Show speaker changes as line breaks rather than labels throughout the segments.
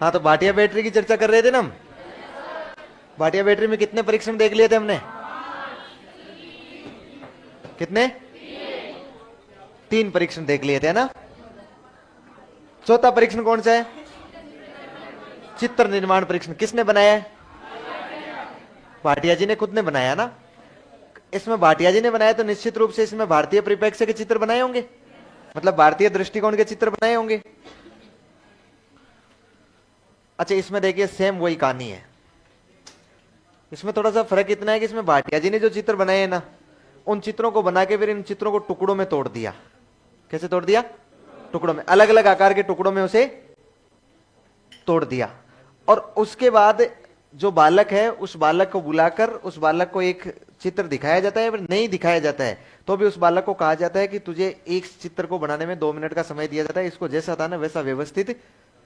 हाँ, तो भाटिया बैटरी की चर्चा कर रहे थे ना हम। भाटिया बैटरी में कितने परीक्षण देख लिए थे हमने? कितने? 3 परीक्षण देख लिए थे ना। चौथा परीक्षण कौन सा है? चित्र निर्माण परीक्षण। किसने बनाया है? भाटिया जी ने खुद ने बनाया ना। इसमें भाटिया जी ने बनाया तो निश्चित रूप से इसमें भारतीय परिप्रेक्ष्य के चित्र बनाए होंगे, मतलब भारतीय दृष्टिकोण के चित्र बनाए होंगे। अच्छा, इसमें देखिए सेम वही कहानी है। इसमें थोड़ा सा फर्क इतना है कि इसमें भाटिया जी ने जो चित्र बनाए हैं ना, उन चित्रों को बना के फिर इन चित्रों को टुकड़ों में तोड़ दिया। कैसे तोड़ दिया? टुकड़ों में, अलग अलग आकार के टुकड़ों में उसे तोड़ दिया। और उसके बाद जो बालक है उस बालक को बुलाकर उस बालक को एक चित्र दिखाया जाता है, फिर नहीं दिखाया जाता है तो भी उस बालक को कहा जाता है कि तुझे एक चित्र को बनाने में 2 मिनट का समय दिया जाता है, इसको जैसा था ना वैसा व्यवस्थित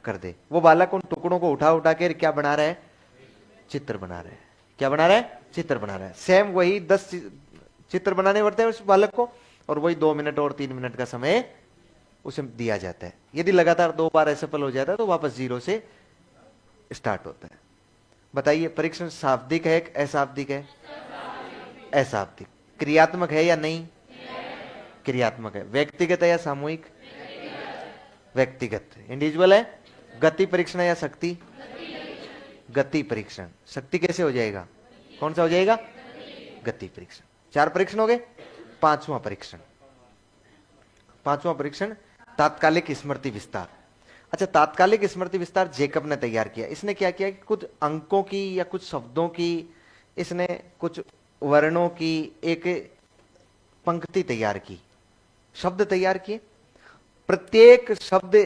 कर दे। वो बालक उन टुकड़ों को उठा उठा के क्या बना रहा है? चित्र बना रहा है। क्या बना रहा है? चित्र बना रहा है। सेम वही 10 चित्र बनाने पड़ते हैं उस बालक को, और वही 2 मिनट और 3 मिनट का समय उसे दिया जाता है। यदि लगातार 2 बार असफल हो जाता है तो वापस 0 से स्टार्ट होता है। बताइए, परीक्षण शाब्दिक है कि अशाब्दिक है? अशाब्दिक। क्रियात्मक है या नहीं? क्रियात्मक है। व्यक्तिगत है या सामूहिक? व्यक्तिगत, इंडिविजुअल है। गति परीक्षण है या शक्ति? गति परीक्षण। शक्ति कैसे हो जाएगा? कौन सा हो जाएगा? गति परीक्षण। 4 परीक्षण हो गए। पांचवा परीक्षण, पांचवा परीक्षण तात्कालिक स्मृति विस्तार। अच्छा, तात्कालिक स्मृति विस्तार जेकब ने तैयार किया। इसने क्या किया कि कुछ अंकों की या कुछ शब्दों की, इसने कुछ वर्णों की एक पंक्ति तैयार की, शब्द तैयार किए। प्रत्येक शब्द,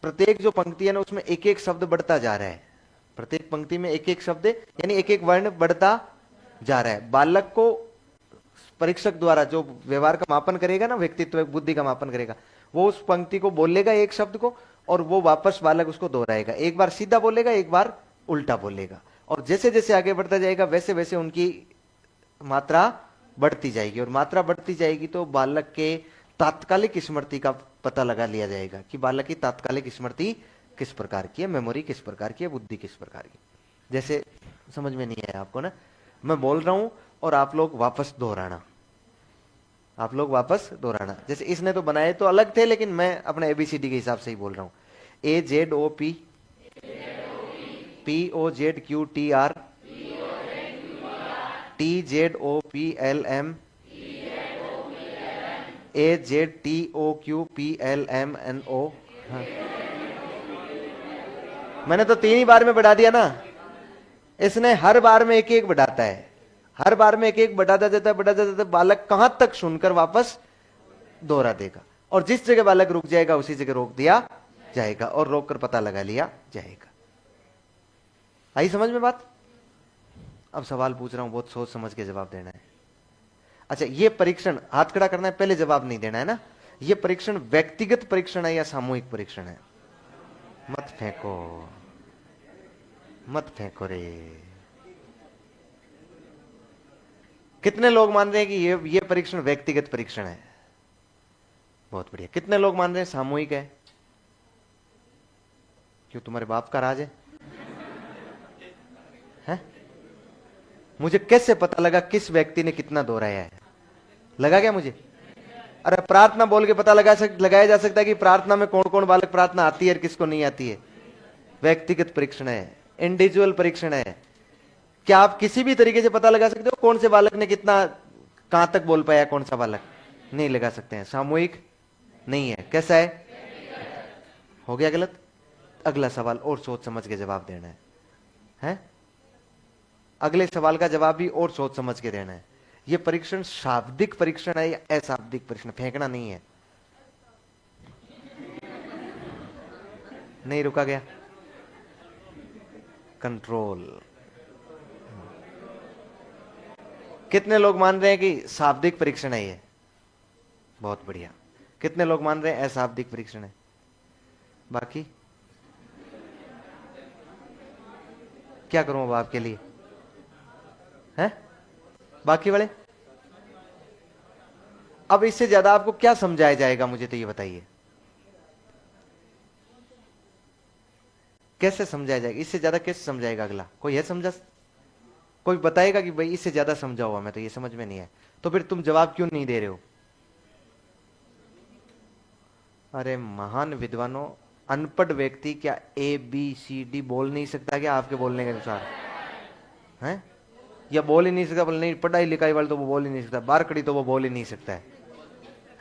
प्रत्येक जो पंक्ति है ना उसमें एक एक शब्द बढ़ता जा रहा है। प्रत्येक पंक्ति में एक एक शब्द यानी एक एक वर्ण बढ़ता जा रहा है। बालक को परीक्षक द्वारा जो व्यवहार का मापन करेगा ना, व्यक्तित्व बुद्धि का मापन करेगा, वो उस पंक्ति को बोलेगा एक शब्द को, और वो वापस बालक उसको दोहराएगा। एक बार सीधा बोलेगा, एक बार उल्टा बोलेगा, और जैसे जैसे आगे बढ़ता जाएगा वैसे वैसे उनकी मात्रा बढ़ती जाएगी, और मात्रा बढ़ती जाएगी तो बालक के तात्कालिक स्मृति का पता लगा लिया जाएगा कि बालक की तात्कालिक स्मृति किस प्रकार की है, मेमोरी किस प्रकार की है, बुद्धि किस प्रकार की। जैसे समझ में नहीं आया आपको ना, मैं बोल रहा हूं और आप लोग वापस दोहराना, आप लोग वापस दोहराना। जैसे इसने तो बनाए तो अलग थे, लेकिन मैं अपने एबीसीडी के हिसाब से ही बोल रहा हूं। AZOP POZQTR TZOPLM AZTOQPLMNO। हाँ। मैंने तो 3 ही बार में बढ़ा दिया ना। इसने हर बार में एक एक बढ़ाता है, हर बार में एक एक बढ़ाता जाता है, बढ़ाता जाता है। बालक कहां तक सुनकर वापस दोहरा देगा, और जिस जगह बालक रुक जाएगा उसी जगह रोक दिया जाएगा, और रोक कर पता लगा लिया जाएगा। आई समझ में बात? अब सवाल पूछ रहा हूं, बहुत सोच समझ के जवाब देना है। अच्छा, ये परीक्षण, हाथ खड़ा करना है, पहले जवाब नहीं देना है ना। ये परीक्षण व्यक्तिगत परीक्षण है या सामूहिक परीक्षण है? मत फेंको, मत फेंको रे। कितने लोग मान रहे हैं कि ये परीक्षण व्यक्तिगत परीक्षण है? बहुत बढ़िया। कितने लोग मान रहे हैं सामूहिक है? क्यों, तुम्हारे बाप का राज है? हैं? मुझे कैसे पता लगा किस व्यक्ति ने कितना दोहराया है? लगा क्या मुझे? अरे प्रार्थना बोल के पता लगाया जा सकता है कि प्रार्थना में कौन कौन बालक प्रार्थना आती है और किसको नहीं आती है। व्यक्तिगत परीक्षण है, इंडिविजुअल परीक्षण है। क्या आप किसी भी तरीके से पता लगा सकते हो कौन से बालक ने कितना, कहां तक बोल पाया, कौन सा बालक? नहीं लगा सकते हैं। सामूहिक नहीं है। कैसा है? हो गया गलत। अगला सवाल और सोच समझ के जवाब देना है? अगले सवाल का जवाब भी और सोच समझ के देना है। यह परीक्षण शाब्दिक परीक्षण है या अशाब्दिक परीक्षण? फेंकना नहीं है। नहीं रुका गया। कंट्रोल। कितने लोग मान रहे हैं कि शाब्दिक परीक्षण है ये? बहुत बढ़िया। कितने लोग मान रहे हैं अशाब्दिक परीक्षण है? बाकी क्या करूं अब आपके लिए? हैं? बाकी वाले अब इससे ज्यादा आपको क्या समझाया जाएगा, मुझे तो ये बताइए। कैसे समझाया जाएगा, इससे ज्यादा कैसे समझाएगा अगला, कोई है समझा, कोई बताएगा कि भाई इससे ज्यादा समझाओ, हमें तो ये समझ में नहीं है। तो फिर तुम जवाब क्यों नहीं दे रहे हो? अरे महान विद्वानों, अनपढ़ व्यक्ति क्या ABCD बोल नहीं सकता क्या आपके बोलने के अनुसार? है या बोल ही नहीं सकता? बोल नहीं, पढ़ाई लिखाई वाले तो वो बोल ही नहीं सकता, बारकड़ी तो वो बोल ही नहीं सकता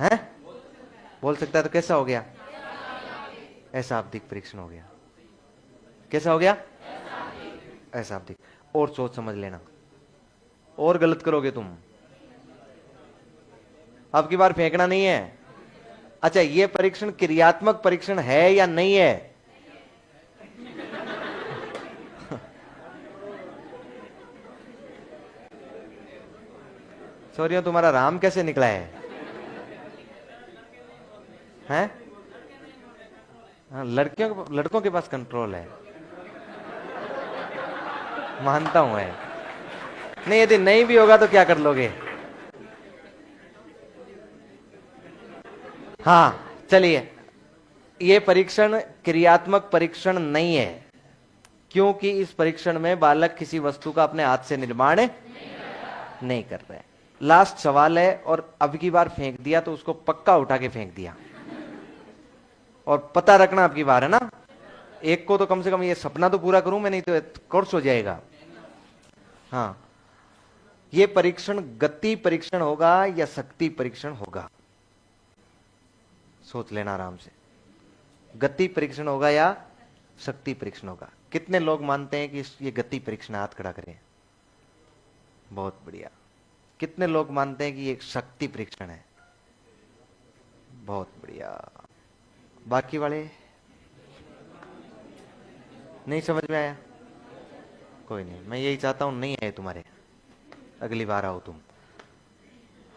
है? बोल सकता है तो कैसा हो गया? अशाब्दिक परीक्षण हो गया। कैसा हो गया? अशाब्दिक। और सोच समझ लेना, और गलत करोगे तुम, अब की बार फेंकना नहीं है। अच्छा, ये परीक्षण क्रियात्मक परीक्षण है या नहीं है? सॉरी, तुम्हारा राम कैसे निकला है? हैं? हाँ, लड़कों के पास कंट्रोल है, मानता हूं है। नहीं, यदि नहीं भी होगा तो क्या कर लोगे? हाँ चलिए, ये परीक्षण क्रियात्मक परीक्षण नहीं है, क्योंकि इस परीक्षण में बालक किसी वस्तु का अपने हाथ से निर्माण नहीं कर रहे। लास्ट सवाल है, और अब की बार फेंक दिया तो उसको पक्का उठा के फेंक दिया, और पता रखना अब की बार है ना, एक को तो कम से कम ये सपना तो पूरा करूं मैं, नहीं तो कोर्स हो जाएगा। हाँ, ये परीक्षण गति परीक्षण होगा या शक्ति परीक्षण होगा? सोच लेना आराम से, गति परीक्षण होगा या शक्ति परीक्षण होगा? कितने लोग मानते हैं कि ये गति परीक्षण? हाथ खड़ा करें। बहुत बढ़िया। कितने लोग मानते हैं कि ये शक्ति परीक्षण है? बहुत बढ़िया। बाकी वाले नहीं समझ में आया? कोई नहीं, मैं यही चाहता हूं नहीं आए तुम्हारे, अगली बार आओ तुम।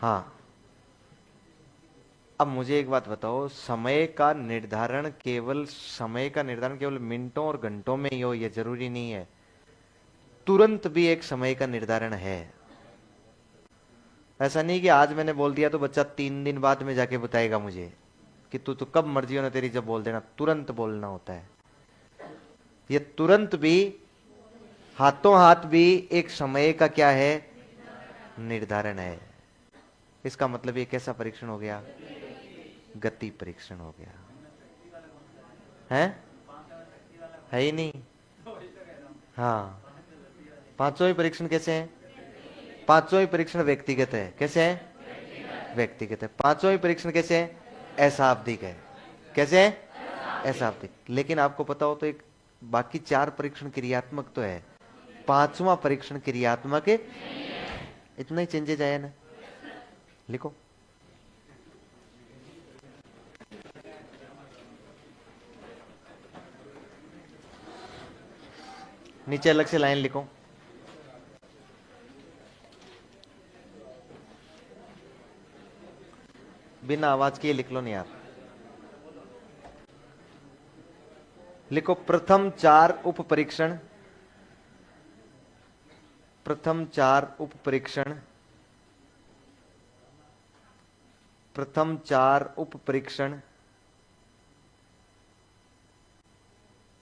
हाँ, अब मुझे एक बात बताओ, समय का निर्धारण केवल मिनटों और घंटों में ही हो, यह जरूरी नहीं है। तुरंत भी एक समय का निर्धारण है। ऐसा नहीं कि आज मैंने बोल दिया तो बच्चा 3 दिन बाद में जाके बताएगा मुझे कि तू तो कब मर्जी हो ना तेरी, जब बोल देना। तुरंत बोलना होता है। ये तुरंत भी, हाथों हाथ भी एक समय का क्या है? निर्धारण है। इसका मतलब ये कैसा परीक्षण हो गया? गति परीक्षण हो गया। है ही नहीं। हाँ, पांचों ही परीक्षण कैसे हैं? पांचों ही परीक्षण व्यक्तिगत है। कैसे है? व्यक्तिगत है। पांचों ही परीक्षण कैसे है? अशाब्दिक है। कैसे है? अशाब्दिक। लेकिन आपको पता हो तो एक बाकी 4 परीक्षण क्रियात्मक तो है, 5वां परीक्षण क्रियात्मक है। इतना ही चेंजेज आया ना। लिखो, नीचे अलग से लाइन लिखो। बिना आवाज के लिख लो नहीं यार। लिखो, प्रथम 4 उप परीक्षण, प्रथम 4 उप परीक्षण, प्रथम 4 उप परीक्षण,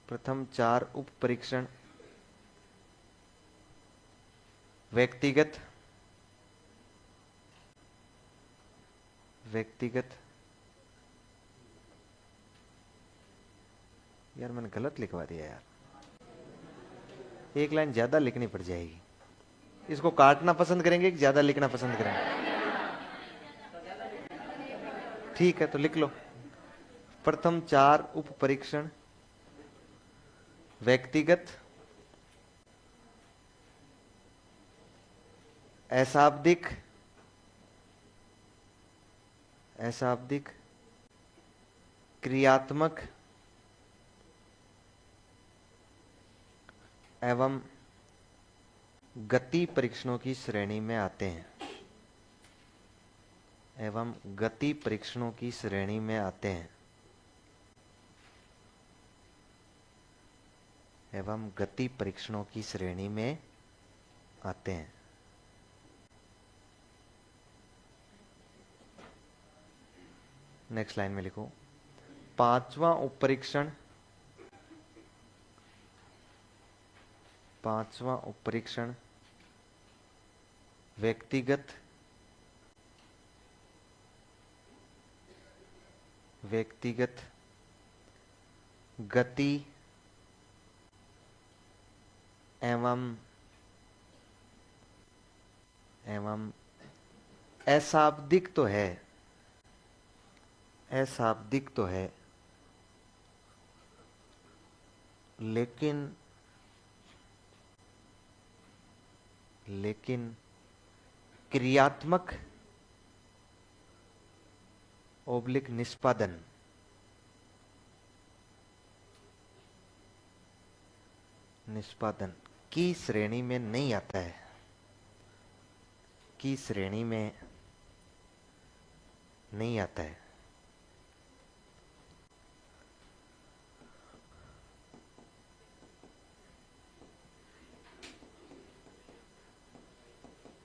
प्रथम 4 उप परीक्षण व्यक्तिगत, व्यक्तिगत। यार मैंने गलत लिखवा दिया यार, एक लाइन ज्यादा लिखनी पड़ जाएगी। इसको काटना पसंद करेंगे कि ज्यादा लिखना पसंद करेंगे? ठीक है तो लिख लो, प्रथम 4 उप परीक्षण व्यक्तिगत, अशाब्दिक, अशाब्दिक, क्रियात्मक एवं गति परीक्षणों की श्रेणी में आते हैं, एवं गति परीक्षणों की श्रेणी में आते हैं, एवं गति परीक्षणों की श्रेणी में आते हैं। नेक्स्ट लाइन में लिखो, 5वां उप परीक्षण पांचवा उपपरीक्षण व्यक्तिगत गति एवं अशाब्दिक तो है, लेकिन क्रियात्मक ओब्लिक निष्पादन की श्रेणी में नहीं आता है, की श्रेणी में नहीं आता है।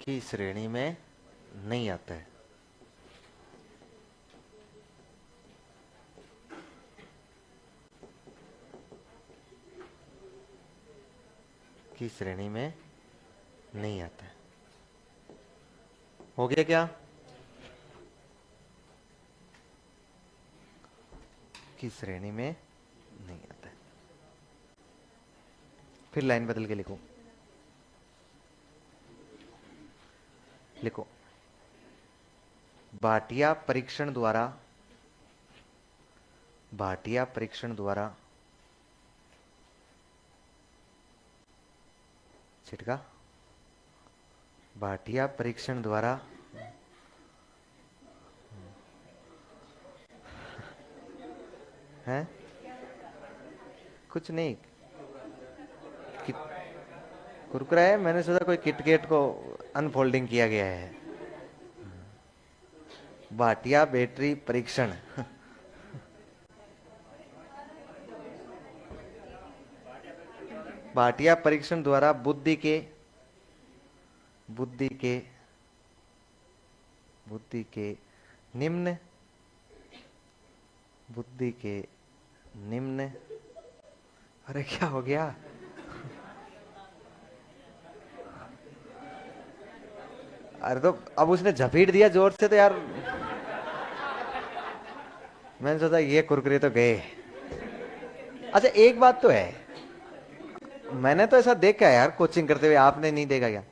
की श्रेणी में नहीं आता है। की श्रेणी में नहीं आता है। हो गया क्या? की श्रेणी में नहीं आता है। फिर लाइन बदल के लिखो, भाटिया परीक्षण द्वारा छिटका, भाटिया परीक्षण द्वारा है कुछ नहीं, कुरकुरा है। मैंने सोचा कोई किटकेट को अनफोल्डिंग किया गया है। भाटिया बैटरी परीक्षण भाटिया परीक्षण द्वारा बुद्धि के निम्न अरे क्या हो गया? अरे तो अब उसने झपीट दिया जोर से तो यार, मैंने सोचा ये कुरकुरे तो गए। अच्छा एक बात तो है, मैंने तो ऐसा देखा है यार कोचिंग करते हुए, आपने नहीं देखा क्या?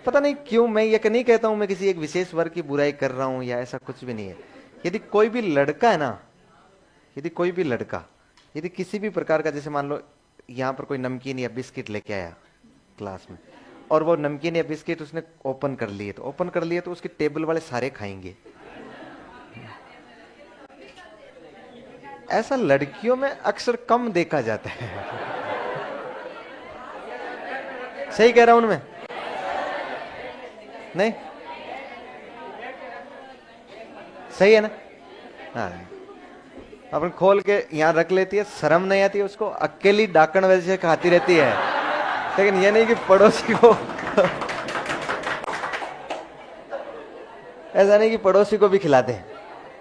पता नहीं क्यों मैं ये नहीं कहता हूं मैं किसी एक विशेष वर्ग की बुराई कर रहा हूं या ऐसा कुछ भी नहीं है। यदि कोई भी लड़का है ना, यदि किसी भी प्रकार का, जैसे मान लो यहां पर कोई नमकीन या बिस्किट लेके आया क्लास में, और वो नमकीन या बिस्किट उसने ओपन कर लिए तो उसके टेबल वाले सारे खाएंगे। ऐसा लड़कियों में अक्सर कम देखा जाता है। सही कह रहा हूं मैं? नहीं सही है ना? हाँ, अपन खोल के यहां रख लेती है, शर्म नहीं आती है उसको, अकेली डाकण वजह से खाती रहती है, लेकिन ये नहीं कि पड़ोसी को ऐसा नहीं कि पड़ोसी को भी खिलाते हैं,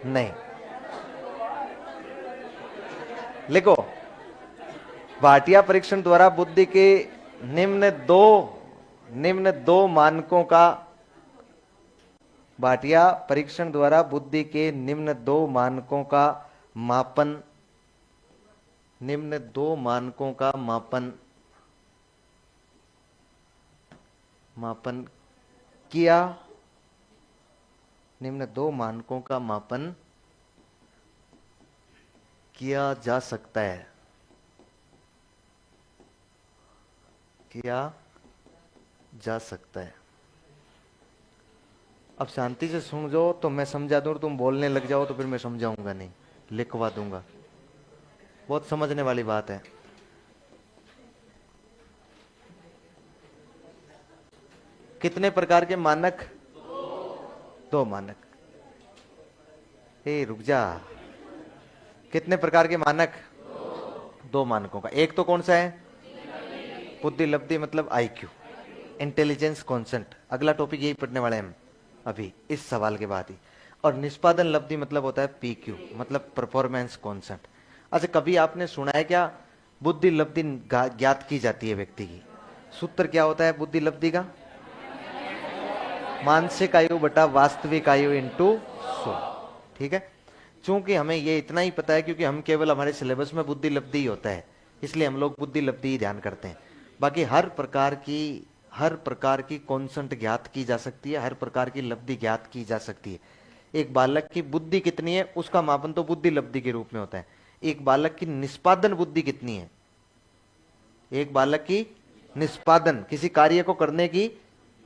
नहीं। लिखो, भाटिया परीक्षण द्वारा बुद्धि के निम्न दो मानकों का, भाटिया परीक्षण द्वारा बुद्धि के निम्न दो मानकों का मापन, किया, निम्न दो मानकों का मापन किया जा सकता है, अब शांति से सुन जाओ तो मैं समझा दूं, तुम बोलने लग जाओ तो फिर मैं समझाऊंगा नहीं, लिखवा दूंगा। बहुत समझने वाली बात है। कितने प्रकार के मानक? दो मानक। रुक जा, कितने प्रकार के मानक? दो मानकों का। एक तो कौन सा है? बुद्धि लब्धि मतलब आईक्यू, इंटेलिजेंस कॉन्सेंट। अगला टॉपिक यही पढ़ने वाले हैं हम अभी इस सवाल के बाद ही। और निष्पादन लब्धि मतलब होता है पीक्यू, मतलब परफॉर्मेंस कॉन्सेंट। अच्छा कभी आपने सुना है क्या बुद्धि लब्धि ज्ञात की जाती है व्यक्ति की। सूत्र क्या होता है बुद्धि लब्धि का? मानसिक आयु बटा वास्तविक आयु इंटू 100। ठीक है, चूंकि हमें ये इतना ही पता है क्योंकि हम केवल हमारे सिलेबस में बुद्धि लब्धि ही होता है, इसलिए हम लोग बुद्धि लब्धि ही ध्यान करते हैं। बाकी हर प्रकार की कॉन्सेंट ज्ञात की जा सकती है, हर प्रकार की लब्धि ज्ञात की जा सकती है। एक बालक की बुद्धि कितनी है उसका मापन तो बुद्धि लब्धि के रूप में होता है। एक बालक की निष्पादन बुद्धि कितनी है, एक बालक की निष्पादन किसी कार्य को करने की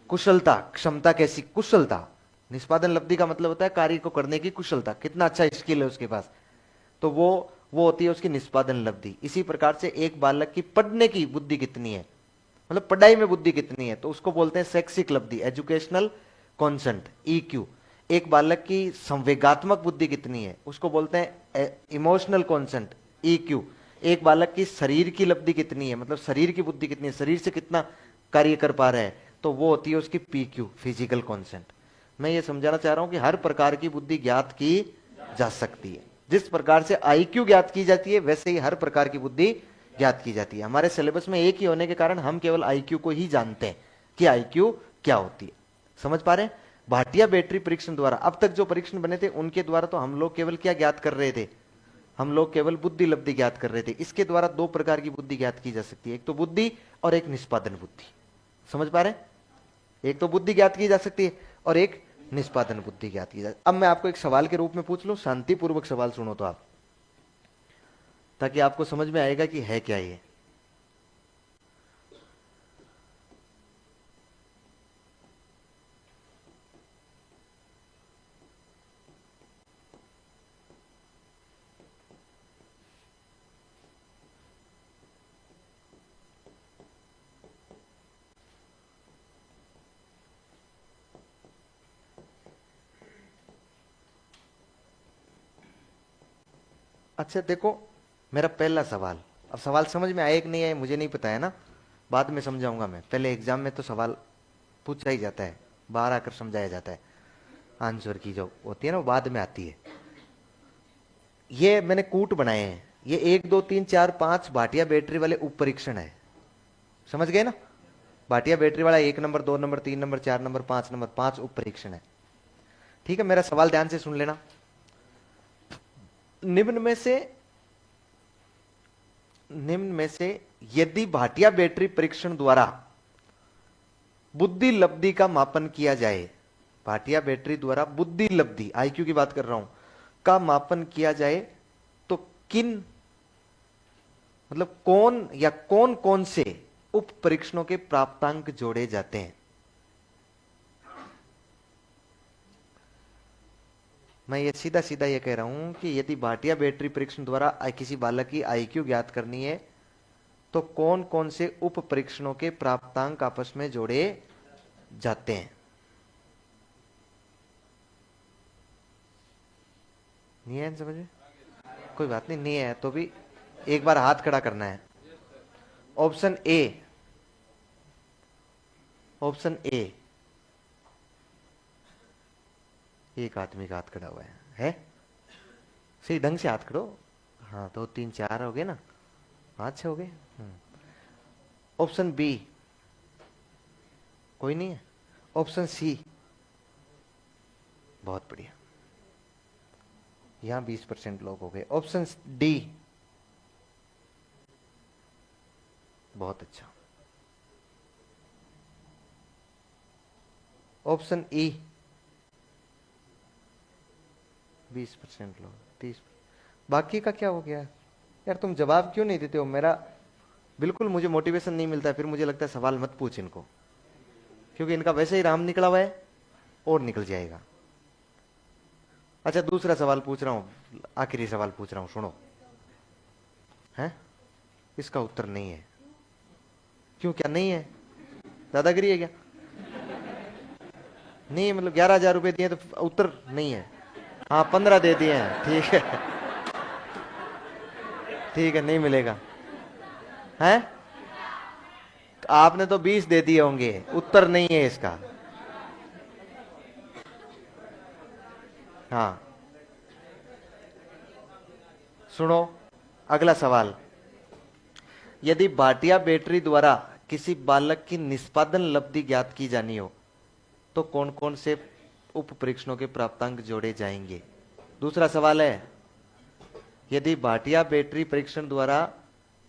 कुशलता, क्षमता, कैसी कुशलता, निष्पादन लब्धि का मतलब होता है कार्य को करने की कुशलता, कितना अच्छा स्किल है उसके पास, तो वो होती है उसकी निष्पादन लब्धि। इसी प्रकार से एक बालक की पढ़ने की बुद्धि कितनी है, मतलब पढ़ाई में बुद्धि कितनी है, तो उसको बोलते हैं शैक्षिक लब्धि, एजुकेशनल कॉन्सेंट, ईक्यू। एक बालक की संवेगात्मक बुद्धि कितनी है उसको बोलते हैं इमोशनल कॉन्सेंट, ईक्यू। एक बालक की शरीर की लब्धि कितनी है, मतलब शरीर की बुद्धि कितनी है, शरीर से कितना कार्य कर पा रहा है, तो वो होती है उसकी पीक्यू, फिजिकल कॉन्सेंट। मैं ये समझाना चाह रहा हूं कि हर प्रकार की बुद्धि ज्ञात की जा सकती है। जिस प्रकार से आईक्यू ज्ञात की जाती है वैसे ही हर प्रकार की बुद्धि ज्ञात की जाती है। हमारे सिलेबस में एक ही होने के कारण हम केवल आईक्यू को ही जानते हैं कि आईक्यू क्या होती है। समझ पा रहे हैं? भाटिया बैटरी परीक्षण द्वारा अब तक जो परीक्षण बने थे उनके द्वारा तो हम लोग केवल क्या ज्ञात कर रहे थे, हम लोग केवल बुद्धि लब्धि ज्ञात कर रहे थे। इसके द्वारा दो प्रकार की बुद्धि ज्ञात की जा सकती है, एक तो बुद्धि और एक निष्पादन बुद्धि। समझ पा रहे हैं? एक तो बुद्धि ज्ञात की जा सकती है और एक निष्पादन बुद्धि ज्ञात की जा। अब मैं आपको एक सवाल के रूप में पूछ लूं, शांतिपूर्वक सवाल सुनो तो आप, ताकि आपको समझ में आएगा कि है क्या ये। अच्छा देखो, मेरा पहला सवाल, अब सवाल समझ में आए कि नहीं आए मुझे नहीं पता है ना, बाद में समझाऊंगा मैं। पहले एग्जाम में तो सवाल पूछा ही जाता है, बाहर आकर समझाया जाता है, आंसर की जो होती है ना वो बाद में आती है। ये मैंने कूट बनाए हैं, ये 1 2 3 4 5 भाटिया बैटरी वाले उप परीक्षण है। समझ गए ना? भाटिया बैटरी वाला 1 number 2 number 3 number 4 number 5 number 5 उप परीक्षण है। ठीक है, मेरा सवाल ध्यान से सुन लेना। निम्न में से यदि भाटिया बैटरी परीक्षण द्वारा बुद्धि लब्धि का मापन किया जाए, भाटिया बैटरी द्वारा बुद्धि लब्धि, आईक्यू की बात कर रहा हूं, का मापन किया जाए तो किन, मतलब कौन या कौन कौन से उप परीक्षणों के प्राप्तांक जोड़े जाते हैं? मैं ये सीधा सीधा ये कह रहा हूं कि यदि भाटिया बैटरी परीक्षण द्वारा किसी बालक की आईक्यू ज्ञात करनी है तो कौन कौन से उप परीक्षणों के प्राप्तांक आपस में जोड़े जाते हैं? नहीं है समझ में? कोई बात नहीं, नहीं है तो भी एक बार हाथ खड़ा करना है। ऑप्शन ए, ऑप्शन ए, एक आदमी का हाथ खड़ा हुआ है? सही ढंग से हाथ खड़ो। हाँ, तो 3 4 हो गए ना, 5 6 हो गए। ऑप्शन बी, कोई नहीं है। ऑप्शन सी, बहुत बढ़िया, यहां 20% लोग हो गए। ऑप्शन डी, बहुत अच्छा। ऑप्शन ई, 20% लोग, 30। बाकी का क्या हो गया यार? तुम जवाब क्यों नहीं देते हो? मेरा बिल्कुल मुझे मोटिवेशन नहीं मिलता है, फिर मुझे लगता है सवाल मत पूछ इनको, क्योंकि इनका वैसे ही राम निकला हुआ है और निकल जाएगा। अच्छा, दूसरा सवाल पूछ रहा हूं, आखिरी सवाल पूछ रहा हूं, सुनो। है, इसका उत्तर नहीं है। क्यों, क्या नहीं है? दादागिरी है क्या? नहीं, मतलब 11,000 रुपए दिए तो उत्तर नहीं है? हाँ, 15 दे दिए हैं, ठीक है। ठीक है, नहीं मिलेगा है? आपने तो 20 दे दिए होंगे, उत्तर नहीं है इसका। हाँ, सुनो अगला सवाल। यदि भाटिया बैटरी द्वारा किसी बालक की निष्पादन लब्धि ज्ञात की जानी हो तो कौन कौन से उप परीक्षणों के प्राप्तांक जोड़े जाएंगे। दूसरा सवाल है, यदि भाटिया बैटरी परीक्षण द्वारा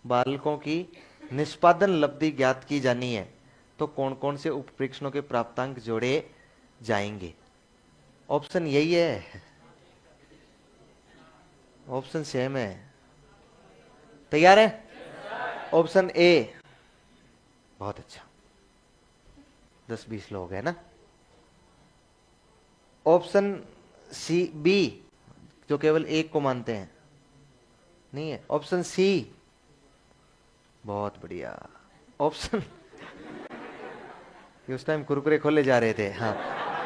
बालकों की निष्पादन लब्धि ज्ञात की जानी है तो कौन कौन से उप परीक्षणों के प्राप्तांक जोड़े जाएंगे। ऑप्शन यही है, ऑप्शन सेम है। तैयार है? Option A. बहुत अच्छा, 10-20 लोग हैं ना। ऑप्शन सी, बी, जो केवल एक को मानते हैं, नहीं है। ऑप्शन सी, बहुत बढ़िया। ऑप्शन उस टाइम कुरकुरे खोले जा रहे थे। हाँ,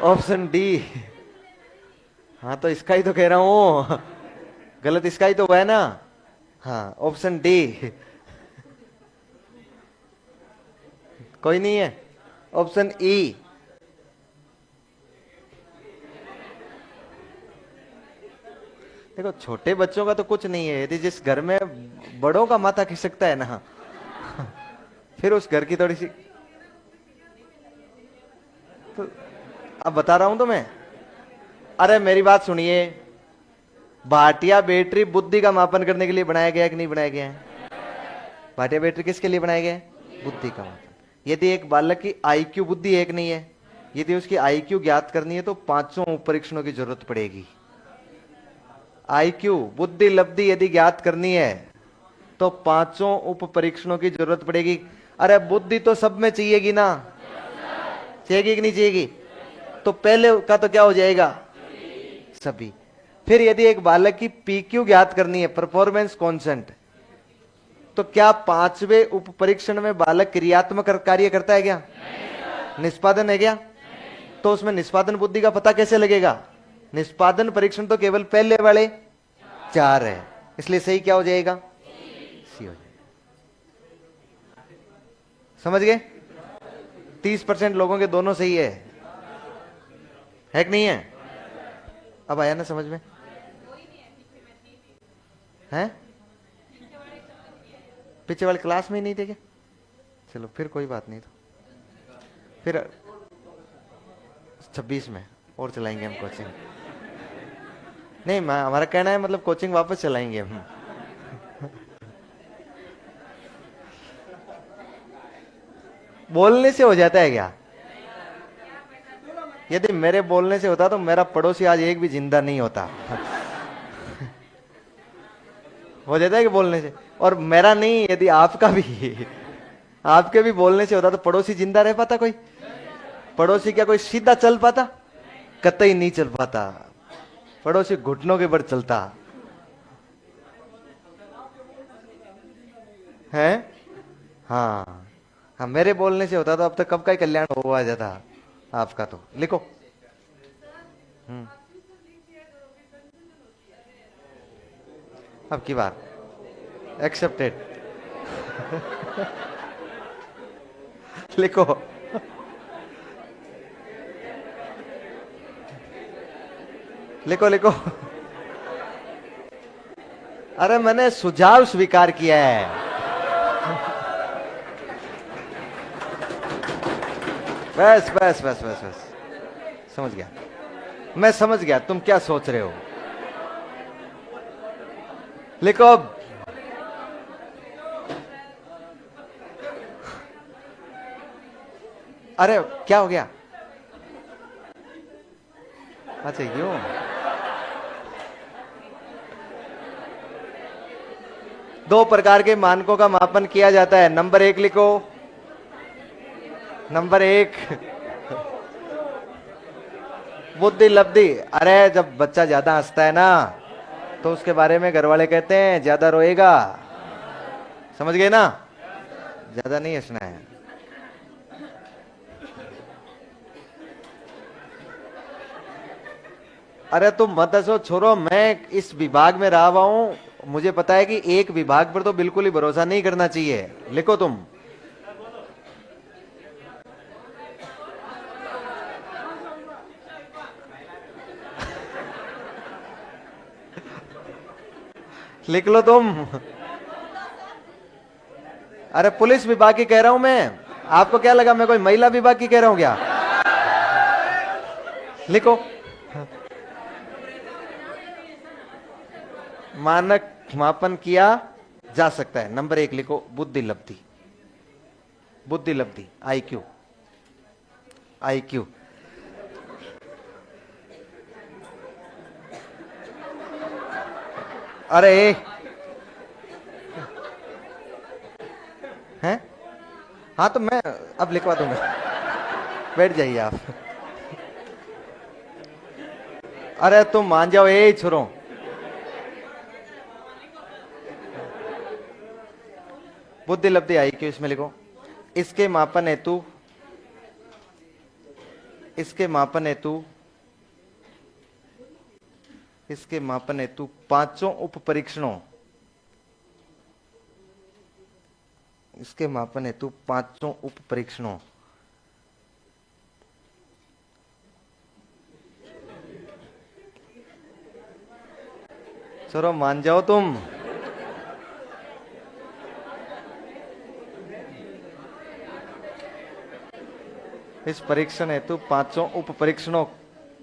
ऑप्शन डी। हाँ तो इसका ही तो कह रहा हूं, गलत इसका ही तो हुआ है ना। हाँ, ऑप्शन डी। कोई नहीं है। Option E. देखो, छोटे बच्चों का तो कुछ नहीं है, यदि जिस घर में बड़ों का माथा खिसकता है ना, फिर उस घर की थोड़ी सी, तो अब बता रहा हूं तो मैं। अरे मेरी बात सुनिए, भाटिया बैटरी बुद्धि का मापन करने के लिए बनाया गया है कि नहीं बनाया गया है? भाटिया बैटरी किसके लिए बनाया गया है? बुद्धि का मापन। यदि एक बालक की आईक्यू बुद्धि एक नहीं है, यदि उसकी आईक्यू ज्ञात करनी है तो 5 परीक्षणों की जरूरत पड़ेगी। आईक्यू बुद्धि लब्धि यदि ज्ञात करनी है तो 5 उप परीक्षणों की जरूरत पड़ेगी। अरे बुद्धि तो सब में चाहिएगी ना, चाहिएगी कि नहीं चाहिएगी? तो पहले का तो क्या हो जाएगा? सभी। फिर यदि एक बालक की पीक्यू ज्ञात करनी है, परफॉर्मेंस कांस्टेंट, तो क्या 5वें उप परीक्षण में बालक क्रियात्मक कार्य करता है क्या? निष्पादन है क्या? तो उसमें निष्पादन बुद्धि का पता कैसे लगेगा? निष्पादन परीक्षण तो केवल पहले वाले 4 है, इसलिए सही क्या हो जाएगा? सी हो जाएगा। समझ गए? 30% लोगों के दोनों सही है कि नहीं है? अब आया ना समझ में? हैं? पीछे वाले क्लास में ही नहीं थे क्या? चलो फिर कोई बात नहीं, तो फिर 26 में और चलाएंगे हम कोचिंग। नहीं, हमारा कहना है मतलब कोचिंग वापस चलाएंगे हम। बोलने से हो जाता है क्या? यदि मेरे बोलने से होता तो मेरा पड़ोसी आज एक भी जिंदा नहीं होता। हो जाता है कि बोलने से? और मेरा नहीं, यदि आपका भी, आपके भी बोलने से होता तो पड़ोसी जिंदा रह पाता कोई? पड़ोसी क्या कोई सीधा चल पाता? कतई नहीं चल पाता। पड़ोसी घुटनों के बल चलता है। हाँ हाँ, मेरे बोलने से होता तो अब तक कब का ही कल्याण हुआ जाता आपका। तो लिखो। अब की बार एक्सेप्टेड। लिखो। लिखो लिखो। अरे मैंने सुझाव स्वीकार किया है। बस बस बस बस बस, समझ गया, मैं समझ गया तुम क्या सोच रहे हो। लिखो अब। अरे क्या हो गया? अच्छा यूं। दो प्रकार के मानकों का मापन किया जाता है। नंबर 1 लिखो। नंबर 1 बुद्धि लब्धि। अरे जब बच्चा ज्यादा हंसता है ना तो उसके बारे में घर वाले कहते हैं ज्यादा रोएगा। समझ गए ना? ज्यादा नहीं हंसना है। अरे तुम मत हंसो छोरो, मैं इस विभाग में रहा हुआ हूं, मुझे पता है कि एक विभाग पर तो बिल्कुल ही भरोसा नहीं करना चाहिए। लिखो तुम। लिख लो तुम। अरे पुलिस विभाग की कह रहा हूं मैं, आपको क्या लगा मैं कोई महिला विभाग की कह रहा हूं क्या? लिखो, मानक मापन किया जा सकता है। नंबर 1 लिखो, बुद्धि लब्धि। बुद्धि लब्धि, आईक्यू। आईक्यू, अरे हैं? हाँ तो मैं अब लिखवा दूंगा, बैठ जाइए आप। अरे तुम मान जाओ, ए छोरो। बुद्धि लब्धि आईक्यू इसमें लिखो। इसके मापन हेतु, इसके मापन हेतु, इसके मापन हेतु पांचों उप परीक्षणों, इसके मापन हेतु पांचों उप परीक्षणों चलो मान जाओ तुम। इस परीक्षण हेतु पांचों उप परीक्षणों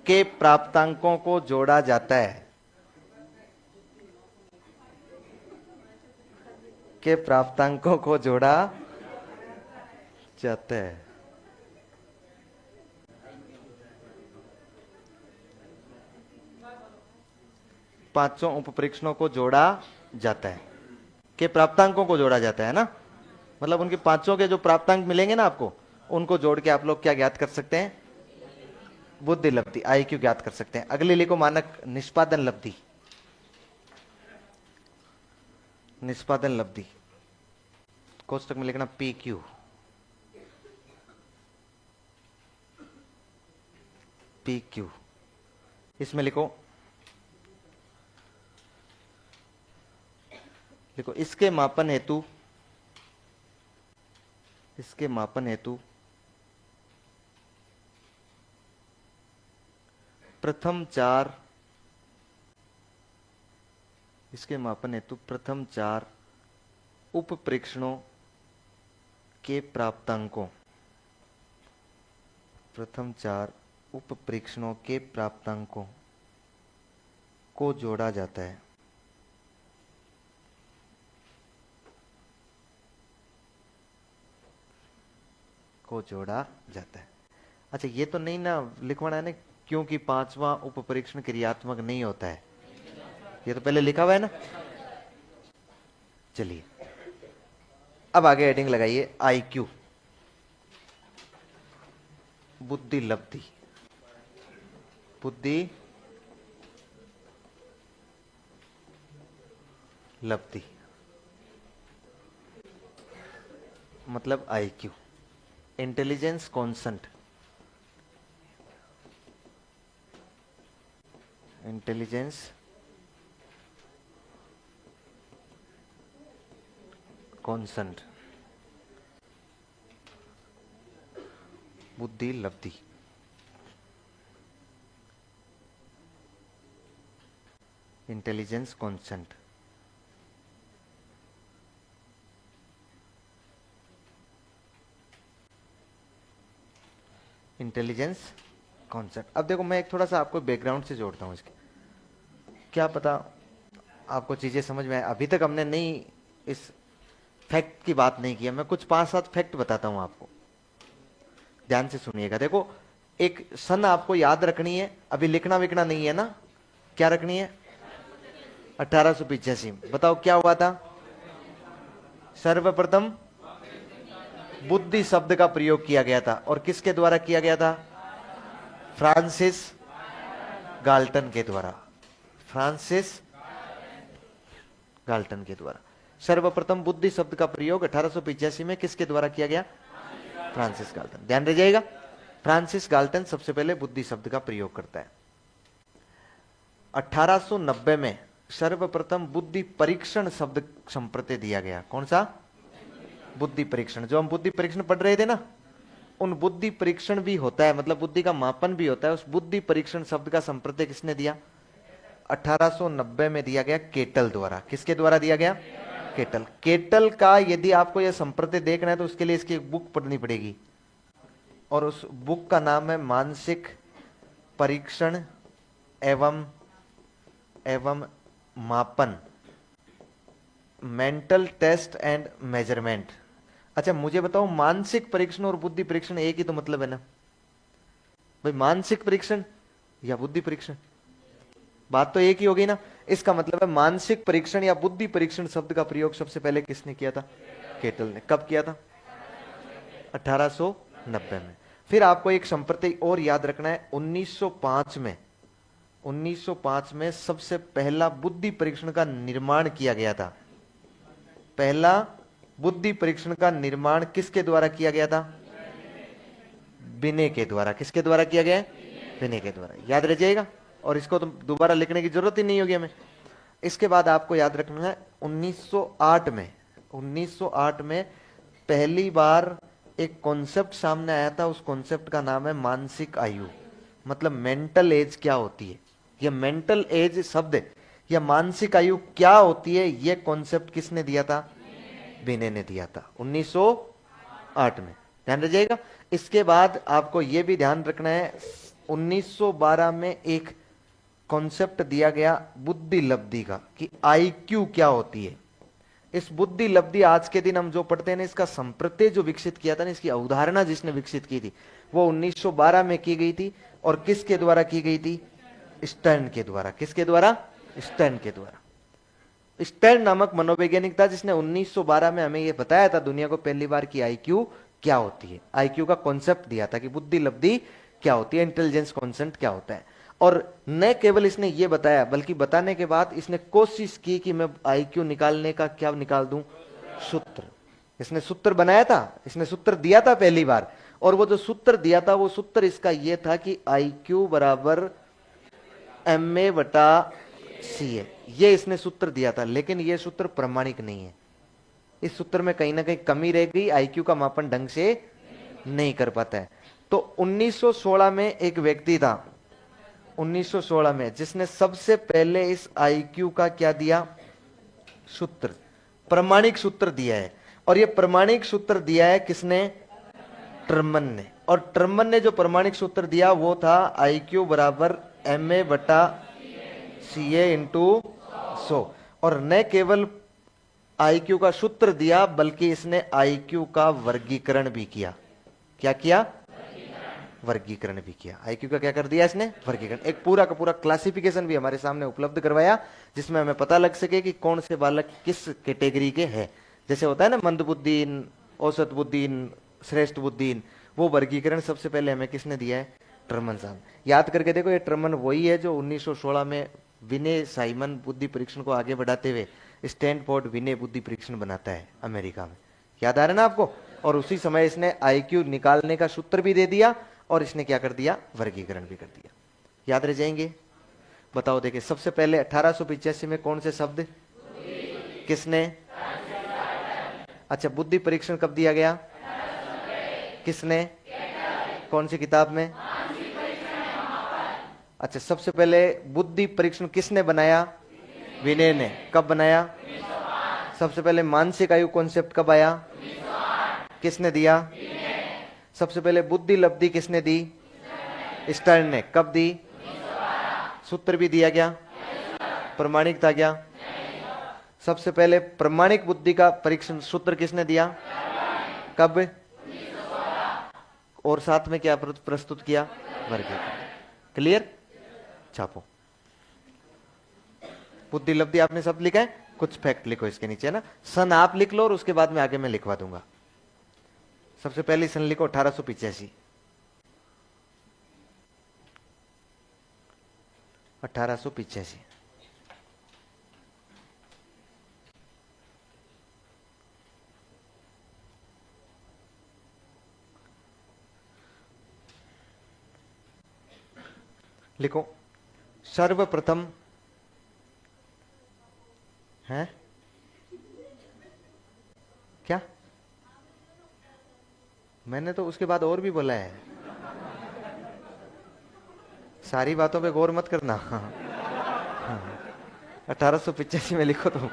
के प्राप्तांकों को जोड़ा जाता है, के प्राप्तांकों को जोड़ा जाता है। पांचों उप परीक्षणों को जोड़ा जाता है, के प्राप्तांकों को जोड़ा जाता है ना, मतलब उनके पांचों के जो प्राप्तांक मिलेंगे ना आपको, उनको जोड़ के आप लोग क्या ज्ञात कर सकते हैं? बुद्धि लब्धि, आईक्यू ज्ञात कर सकते हैं। अगले लिखो, मानक निष्पादन लब्धि। निष्पादन लब्धि कोष्टक में लिखना पी क्यू। पी क्यू इसमें लिखो, देखो इसके मापन हेतु, इसके मापन हेतु प्रथम चार, इसके मापन हेतु प्रथम चार उप परीक्षणों के प्राप्तांकों, प्रथम चार उप परीक्षणों के प्राप्तांकों को जोड़ा जाता है। को जोड़ा जाता है। अच्छा ये तो नहीं ना लिखवाना है ना, क्योंकि पांचवा उप परीक्षण क्रियात्मक नहीं होता है, ये तो पहले लिखा हुआ है ना। चलिए अब आगे हेडिंग लगाइए, आईक्यू, बुद्धि लब्धि। बुद्धि लब्धि मतलब IQ, intelligence consent. Intelligence consent, बुद्धि लब्धि। Intelligence consent, intelligence concept. अब देखो मैं एक थोड़ा सा आपको बैकग्राउंड से जोड़ता हूं इसके, क्या पता आपको चीजें समझ में आए। अभी तक हमने नहीं इस फैक्ट की बात नहीं किया, मैं कुछ 5-7 फैक्ट बताता हूं आपको, ध्यान से सुनिएगा। देखो एक सन आपको याद रखनी है, अभी लिखना विखना नहीं है ना, क्या रखनी है? 1885। बताओ क्या हुआ था? सर्वप्रथम बुद्धि शब्द का प्रयोग किया गया था, और किसके द्वारा किया गया था? फ्रांसिस गाल्टन के द्वारा। फ्रांसिस गाल्टन के द्वारा सर्वप्रथम बुद्धि शब्द का प्रयोग 1885 में किसके द्वारा किया गया? Francis Galton. ध्यान रह जाएगा, फ्रांसिस गाल्टन सबसे पहले बुद्धि शब्द का प्रयोग करता है। 1890 में सर्वप्रथम बुद्धि परीक्षण शब्द संप्रत्यय दिया गया। कौन सा? बुद्धि परीक्षण। जो हम बुद्धि परीक्षण पढ़ रहे थे ना, उन बुद्धि परीक्षण भी होता है, मतलब बुद्धि का मापन भी होता है। उस बुद्धि परीक्षण शब्द का संप्रत्यय किसने दिया? 1890 में दिया गया केटल द्वारा। किसके द्वारा दिया गया? केटल। केटल का यदि आपको यह संप्रति देखना है तो उसके लिए इसकी एक बुक पढ़नी पड़ेगी, और उस बुक का नाम है मानसिक परीक्षण एवं एवं मापन, मेंटल टेस्ट एंड मेजरमेंट। अच्छा मुझे बताओ, मानसिक परीक्षण और बुद्धि परीक्षण एक ही तो मतलब है ना भाई? मानसिक परीक्षण या बुद्धि परीक्षण, बात तो एक ही हो गई ना। इसका मतलब है मानसिक परीक्षण या बुद्धि परीक्षण शब्द का प्रयोग सबसे पहले किसने किया था? केटल ने। कब किया था? 1890 में। फिर आपको एक संप्रति और याद रखना है, 1905 में 1905 में सबसे पहला बुद्धि परीक्षण का निर्माण किया गया था। पहला बुद्धि परीक्षण का निर्माण किसके द्वारा किया गया था? बिने के द्वारा। किसके द्वारा किया गया? बिने के द्वारा। याद रह जाएगा, और इसको तो दोबारा लिखने की जरूरत ही नहीं होगी हमें। इसके बाद आपको याद रखना है 1908 में पहली बार एक कॉन्सेप्ट सामने आया था। उस कॉन्सेप्ट का नाम है मानसिक आयु, मतलब मेंटल एज क्या होती है। यह मेंटल एज शब्द या मानसिक आयु क्या होती है, यह कॉन्सेप्ट किसने दिया था? बिने ने दिया था 1908 में। ध्यान रखिएगा। इसके बाद आपको यह भी ध्यान रखना है, 1912 में एक कॉन्सेप्ट दिया गया बुद्धि लब्धि का, कि आईक्यू क्या होती है। इस बुद्धि लब्धि आज के दिन हम जो पढ़ते हैं ना, इसका संप्रत्यय जो विकसित किया था ना, इसकी अवधारणा जिसने विकसित की थी वो 1912 में की गई थी। और किसके द्वारा की गई थी? स्टर्न के द्वारा। किसके द्वारा? स्टर्न के द्वारा। स्टर्न नामक मनोवैज्ञानिक था जिसने 1912 में हमें यह बताया था दुनिया को पहली बार कि आईक्यू क्या होती है। आईक्यू का कॉन्सेप्ट दिया था कि बुद्धि लब्धि क्या होती है, इंटेलिजेंस कॉन्सेप्ट क्या होता है। और न केवल इसने ये बताया, बल्कि बताने के बाद इसने कोशिश की कि मैं आईक्यू निकालने का क्या निकाल दूं? सूत्र। इसने सूत्र बनाया था, इसने सूत्र दिया था पहली बार। और वो जो सूत्र दिया था, वो सूत्र इसका ये था कि आईक्यू बराबर MA बटा CA। ये इसने सूत्र दिया था, लेकिन ये सूत्र प्रमाणिक नहीं है। इस सूत्र में कहीं ना कहीं कमी रह गई, आईक्यू का मापन ढंग से नहीं कर पाता है। तो 1916 में एक व्यक्ति था, 1916 में, जिसने सबसे पहले इस आईक्यू का क्या दिया? सूत्र, प्रमाणिक सूत्र दिया है। और ये प्रमाणिक सूत्र दिया है किसने? टर्मन ने। और टर्मन ने जो प्रमाणिक सूत्र दिया वो था आईक्यू बराबर MA बटा CA इंटू 100। और न केवल आईक्यू का सूत्र दिया, बल्कि इसने आईक्यू का वर्गीकरण भी किया। क्या किया? वर्गीकरण भी किया। आईक्यू का क्या कर दिया इसने? वर्गीकरण। एक पूरा का पूरा क्लासिफिकेशन भी हमारे सामने उपलब्ध करवाया, जिसमें हमें पता लग सके कि कौन से बालक किस कैटेगरी के हैं। जैसे होता है ना मंदबुद्धिहीन, औसत बुद्धिहीन, श्रेष्ठ बुद्धिहीन, वो वर्गीकरण सबसे पहले हमें किसने दिया है? टर्मन साहब। याद करके देखो, ये टर्मन वही है जो 1916 में विनय साइमन बुद्धि परीक्षण को आगे बढ़ाते हुए स्टैनफोर्ड विनय बुद्धि परीक्षण बनाता है अमेरिका में। याद आ रहा है ना आपको? और उसी समय इसने आईक्यू निकालने का सूत्र भी दे दिया, और इसने क्या कर दिया? वर्गीकरण भी कर दिया। याद रह जाएंगे? बताओ। देखिए, सबसे पहले 1885 में कौन से शब्द किसने? अच्छा, बुद्धि परीक्षण कब दिया गया? किसने? कौन सी किताब में? अच्छा, सबसे पहले बुद्धि परीक्षण किसने बनाया? विनय ने। कब बनाया? सबसे पहले मानसिक आयु कॉन्सेप्ट कब आया? किसने दिया? सबसे पहले बुद्धि लब्धि किसने दी? स्टर्न ने। कब दी? सूत्र भी दिया गया? प्रमाणिक था क्या? सबसे पहले प्रमाणिक बुद्धि का परीक्षण सूत्र किसने दिया? कब? और साथ में क्या प्रस्तुत किया? वर्गीकरण। क्लियर? छापो। बुद्धि लब्धि आपने सब लिखा है, कुछ फैक्ट लिखो इसके नीचे ना। सन आप लिख लो और उसके बाद में आगे मैं लिखवा दूंगा। सबसे पहले सन लिखो 1885। 1885। लिखो। सर्वप्रथम है क्या? मैंने तो उसके बाद और भी बोला है, सारी बातों पे गौर मत करना। 1885 में लिखो तुम।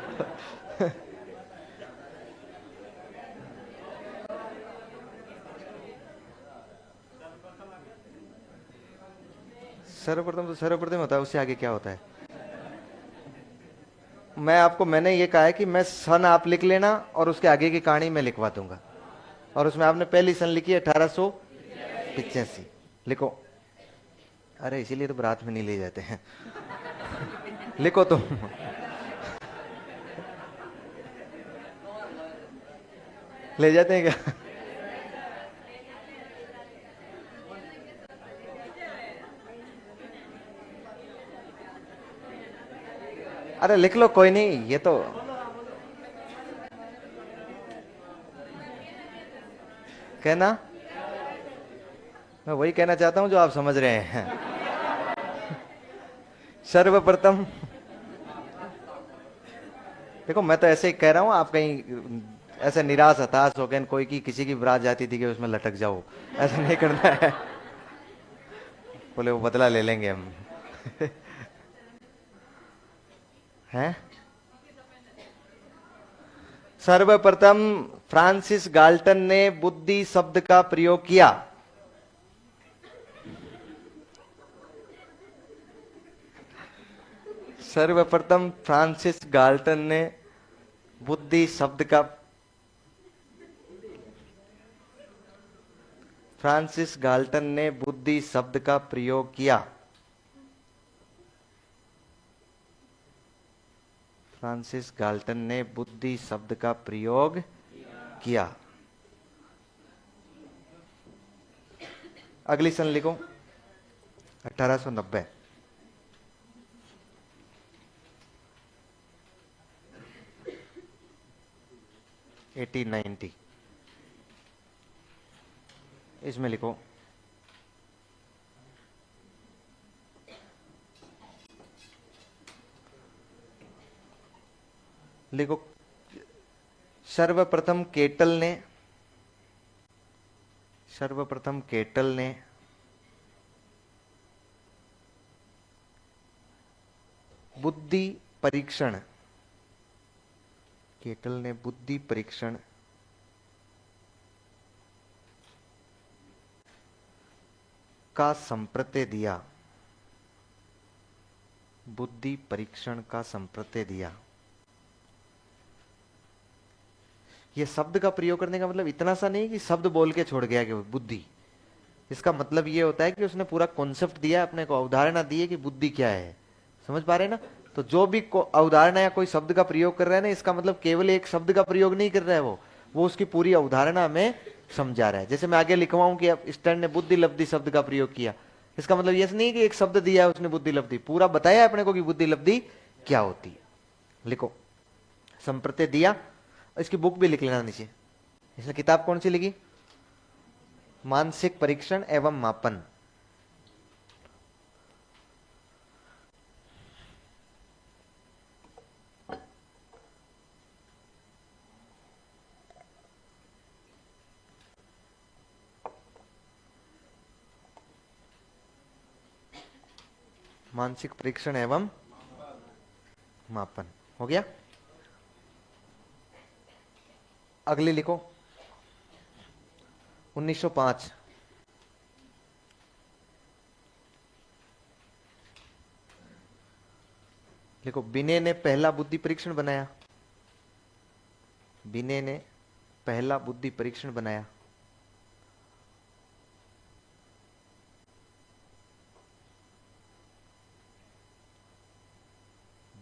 सर्वप्रथम तो सर्वप्रथम होता है, उससे आगे क्या होता है? मैंने ये कहा है कि मैं सन आप लिख लेना और उसके आगे की कहानी मैं लिखवा दूंगा। और उसमें आपने पहली सन लिखी 1885। लिखो। अरे इसीलिए तो बारात में नहीं ले जाते हैं। लिखो तुम। ले जाते हैं क्या? अरे लिख लो, कोई नहीं, ये तो कहना, मैं वही कहना चाहता हूं जो आप समझ रहे हैं। सर्वप्रथम, देखो मैं तो ऐसे ही कह रहा हूं, आप कहीं ऐसे निराश हताश हो गए कोई की किसी की बारात जाती थी कि उसमें लटक जाओ, ऐसा नहीं करना है। बोले वो बदला ले लेंगे हम। हैं? सर्वप्रथम फ्रांसिस गाल्टन ने बुद्धि शब्द का प्रयोग किया। सर्वप्रथम फ्रांसिस गाल्टन ने बुद्धि शब्द का फ्रांसिस गाल्टन ने बुद्धि शब्द का प्रयोग किया। फ्रांसिस गाल्टन ने बुद्धि शब्द का प्रयोग किया। अगली सन लिखो, 1890। 1890 इसमें लिखो। लिखो, सर्वप्रथम केटल ने बुद्धि परीक्षण केटल ने बुद्धि परीक्षण का संप्रत्यय दिया। बुद्धि परीक्षण का संप्रत्यय दिया। यह शब्द का प्रयोग करने का मतलब इतना सा नहीं कि शब्द बोल के छोड़ गया कि वो बुद्धि। इसका मतलब यह होता है कि उसने पूरा कॉन्सेप्ट दिया, अपने को अवधारणा दी है कि बुद्धि क्या है। समझ पा रहे हैं ना? तो जो भी अवधारणा या कोई शब्द का प्रयोग कर रहा है ना, इसका मतलब केवल एक शब्द का प्रयोग नहीं कर रहा है, वो उसकी पूरी अवधारणा में समझा रहा है। जैसे मैं आगे लिखवाऊं कि अब स्टैंड ने बुद्धि लब्धि शब्द का प्रयोग किया, इसका मतलब यह नहीं कि एक शब्द दिया है उसने बुद्धि लब्धि, पूरा बताया अपने को कि बुद्धि लब्धि क्या होती है। लिखो, संप्रत्यय दिया। इसकी बुक भी लिख लेना नीचे। इसने किताब कौन सी लिखी? मानसिक परीक्षण एवं मापन। मानसिक परीक्षण एवं मापन हो गया। अगली लिखो, 1905। लिखो, बिने ने पहला बुद्धि परीक्षण बनाया। बिने ने पहला बुद्धि परीक्षण बनाया।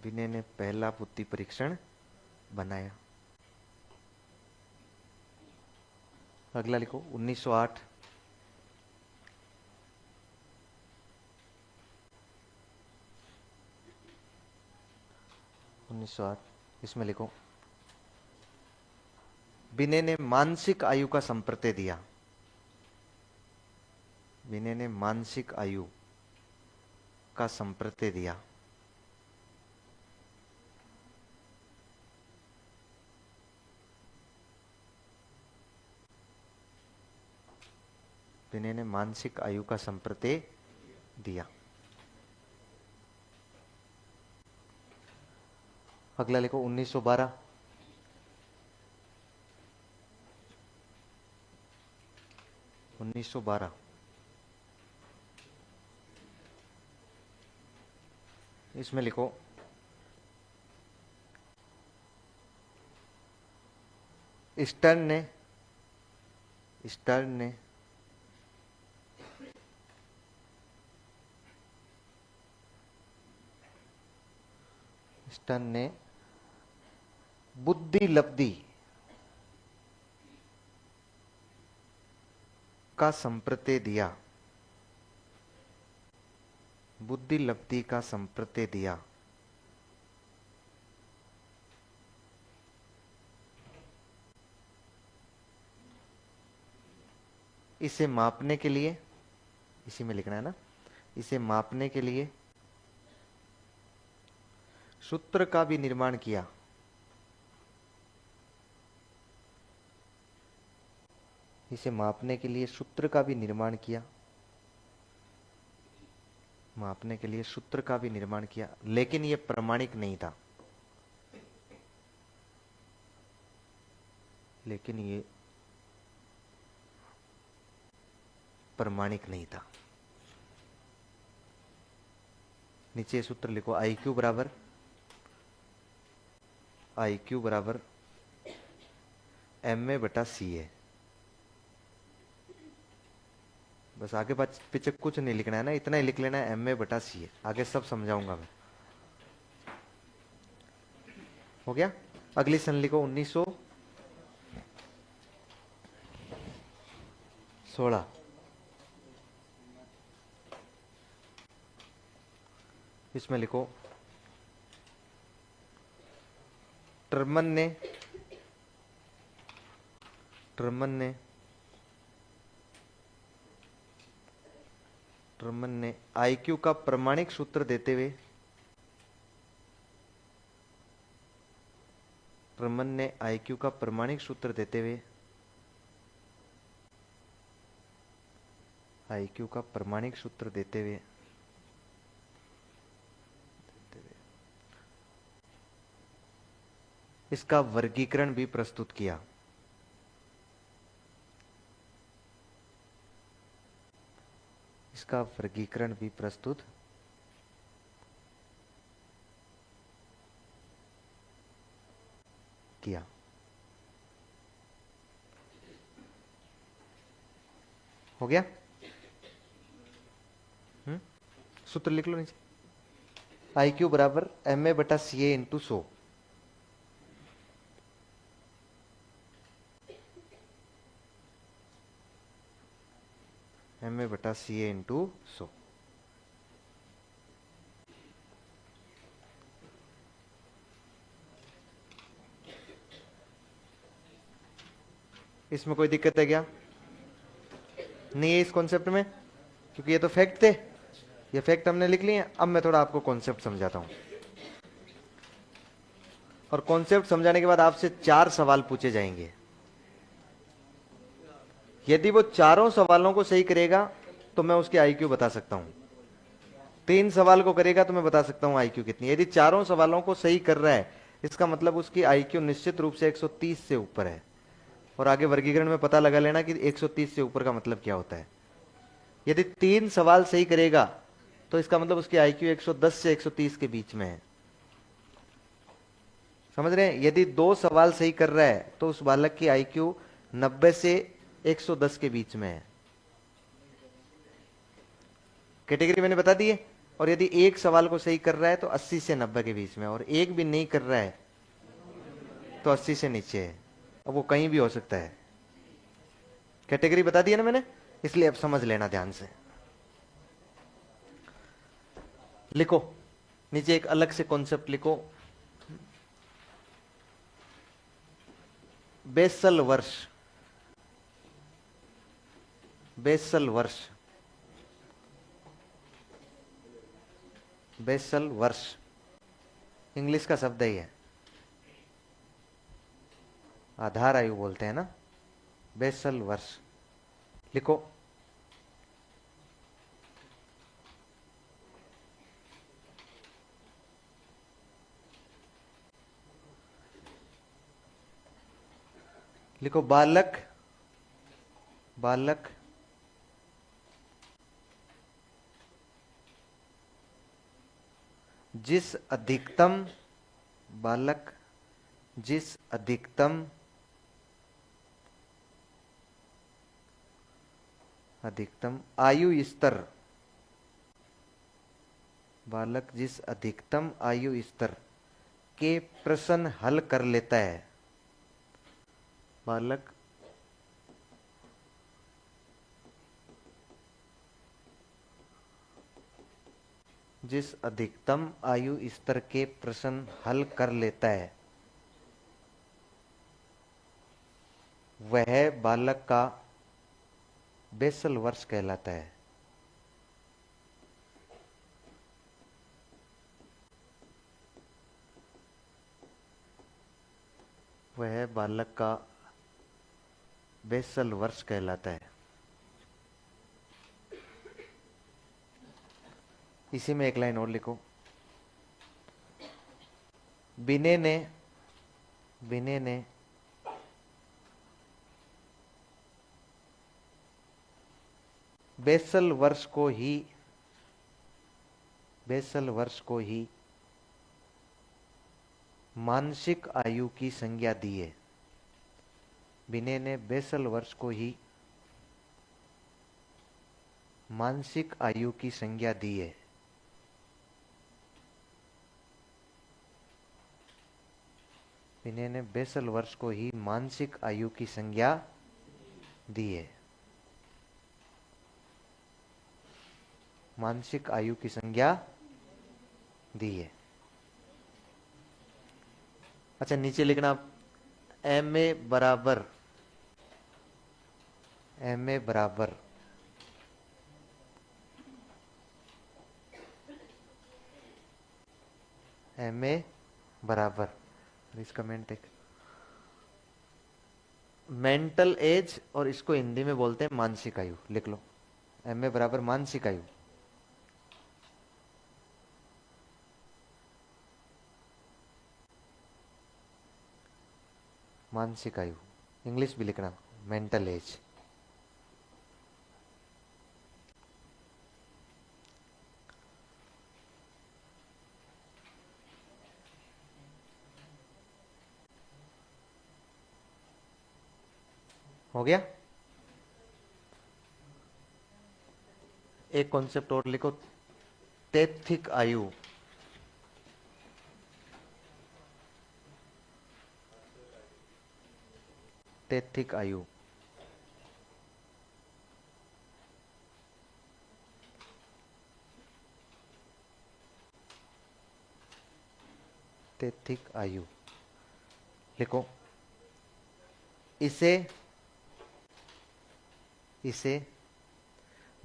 बिने ने पहला बुद्धि परीक्षण बनाया। अगला लिखो, 1908। 1908 इसमें लिखो, बिने ने मानसिक आयु का संप्रत्यय दिया। बिने ने मानसिक आयु का संप्रत्यय दिया। बिने ने मानसिक आयु का संप्रत्यय दिया। अगला लिखो, 1912। 1912 इसमें लिखो स्टर्न ने स्टर्न ने स्टर्न ने बुद्धि लब्धि का संप्रत्यय दिया, बुद्धि लब्धि का संप्रत्यय दिया। इसे मापने के लिए, इसी में लिखना है ना, इसे मापने के लिए सूत्र का भी निर्माण किया। इसे मापने के लिए सूत्र का भी निर्माण किया, मापने के लिए सूत्र का भी निर्माण किया, लेकिन यह प्रमाणिक नहीं था, लेकिन ये प्रमाणिक नहीं था। नीचे सूत्र लिखो, IQ बराबर MA/CA। बस आगे पीछे कुछ नहीं लिखना है ना, इतना ही लिख लेना है, MA/CA। आगे सब समझाऊंगा मैं। हो गया। अगली सन लिखो 1916। इसमें लिखो ट्रमन ने IQ का प्रमाणिक सूत्र देते हुए, ट्रमन ने IQ का प्रमाणिक सूत्र देते हुए, IQ का प्रमाणिक सूत्र देते हुए इसका वर्गीकरण भी प्रस्तुत किया। इसका वर्गीकरण भी प्रस्तुत किया। हो गया। सूत्र लिख लो नीचे, IQ बराबर MA/CA इंटू 100। MA/CA into 100। इसमें कोई दिक्कत है क्या? नहीं है इस कॉन्सेप्ट में, क्योंकि ये तो फैक्ट थे, ये फैक्ट हमने लिख लिए। अब मैं थोड़ा आपको कॉन्सेप्ट समझाता हूं, और कॉन्सेप्ट समझाने के बाद आपसे 4 सवाल पूछे जाएंगे। यदि वो चारों सवालों को सही करेगा तो मैं उसकी IQ बता सकता हूं। 3 सवाल को करेगा तो मैं बता सकता हूं IQ कितनी है। यदि चारों सवालों को सही कर रहा है, इसका मतलब उसकी IQ निश्चित रूप से 130 से ऊपर है। और आगे वर्गीकरण में पता लगा लेना कि 130 से ऊपर का मतलब क्या होता है। यदि 3 सवाल सही करेगा तो इसका मतलब उसकी IQ 110 से 130 के बीच में है। समझ रहे हैं? यदि 2 सवाल सही कर रहा है तो उस बालक की IQ 90 से 110 के बीच में है। कैटेगरी मैंने बता दी है। और यदि 1 सवाल को सही कर रहा है तो 80 से 90 के बीच में, और 1 भी नहीं कर रहा है तो 80 से नीचे है। अब वो कहीं भी हो सकता है। कैटेगरी बता दी है ना मैंने, इसलिए अब समझ लेना ध्यान से। लिखो नीचे एक अलग से कॉन्सेप्ट लिखो, बेसल वर्ष। बेसल वर्ष, बेसल वर्ष इंग्लिश का शब्द ही है, आधार आयु बोलते हैं ना, बेसल वर्ष। लिखो लिखो बालक जिस अधिकतम बालक जिस अधिकतम आयु स्तर बालक जिस अधिकतम आयु स्तर के प्रश्न हल कर लेता है, बालक जिस अधिकतम आयु स्तर के प्रश्न हल कर लेता है, वह बालक का बेसल वर्ष कहलाता है। वह बालक का बेसल वर्ष कहलाता है। इसी में एक लाइन और लिखो। विनय ने बेसल वर्ष को ही मानसिक आयु की संज्ञा दी है। विनय ने बेसल वर्ष को ही मानसिक आयु की संज्ञा दी है। विनय ने बेसल वर्ष को ही मानसिक आयु की संज्ञा दी है। मानसिक आयु की संज्ञा दी है। अच्छा, नीचे लिखना एमए बराबर इसका मेंटेक मेंटल एज, और इसको हिंदी में बोलते हैं मानसिक आयु। लिख लो, एमए बराबर मानसिक आयु। मानसिक आयु इंग्लिश भी लिखना, मेंटल एज। हो गया। एक कॉन्सेप्ट और लिखो, तैथिक आयु। तैथिक आयु तैथिक आयु लिखो। इसे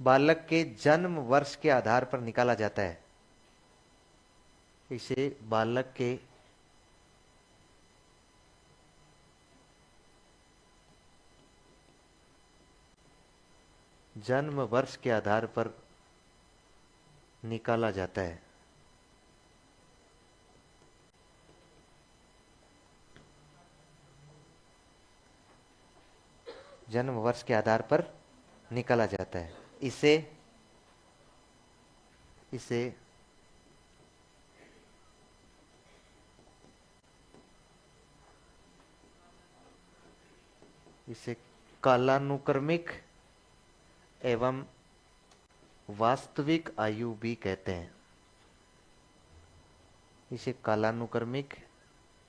बालक के जन्म वर्ष के आधार पर निकाला जाता है। इसे बालक के जन्म वर्ष के आधार पर निकाला जाता है। जन्म वर्ष के आधार पर निकाला जाता है। इसे कालानुक्रमिक एवं वास्तविक आयु भी कहते हैं। इसे कालानुक्रमिक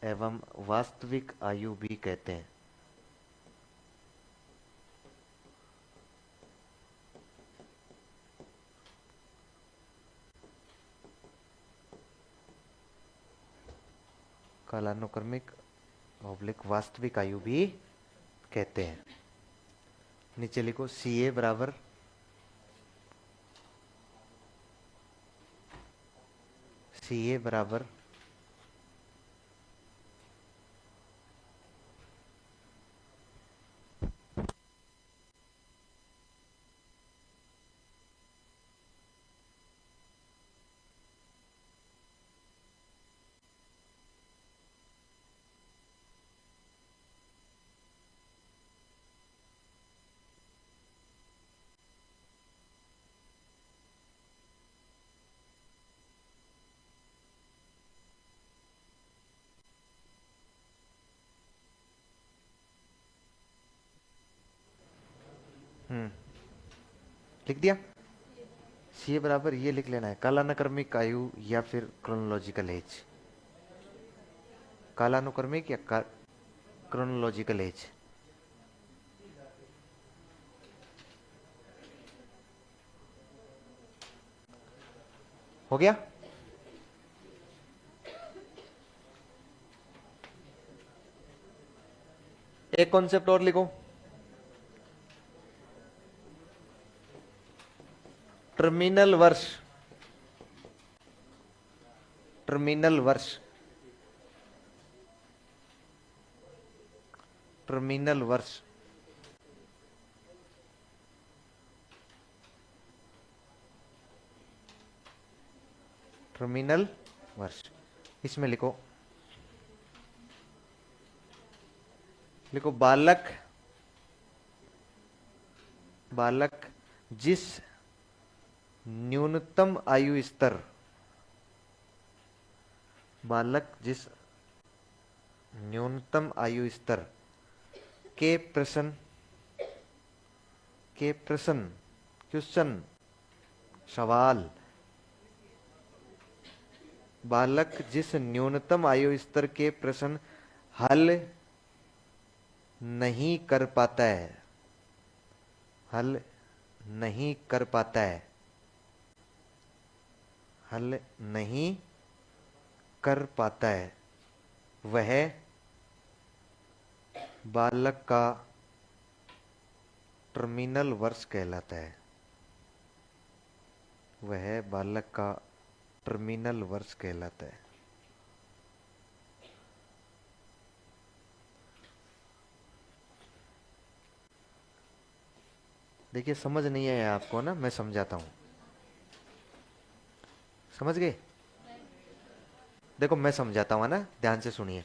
एवं वास्तविक आयु भी कहते हैं। कालानुक्रमिक ऑब्लिक वास्तविक आयु भी कहते हैं। नीचे लिखो सीए बराबर लिख दिया। सी बराबर ये लिख लेना है, कालानुक्रमिक आयु या फिर क्रोनोलॉजिकल एज। कालानुक्रमिक या क्रोनोलॉजिकल एज। हो गया। एक कॉन्सेप्ट और लिखो, टर्मिनल वर्ष। टर्मिनल वर्ष, टर्मिनल वर्ष। टर्मिनल वर्ष, इसमें लिखो, लिखो बालक, बालक जिस न्यूनतम आयु स्तर, बालक जिस न्यूनतम आयु स्तर के प्रश्न, के प्रश्न, क्वेश्चन, सवाल, बालक जिस न्यूनतम आयु स्तर के प्रश्न हल नहीं कर पाता है, हल नहीं कर पाता है, हल नहीं कर पाता है, वह बालक का टर्मिनल वर्ष कहलाता है, वह बालक का टर्मिनल वर्ष कहलाता है। देखिए समझ नहीं आया आपको ना, मैं समझाता हूं, समझ गए? देखो मैं समझाता हूं ना, ध्यान से सुनिए।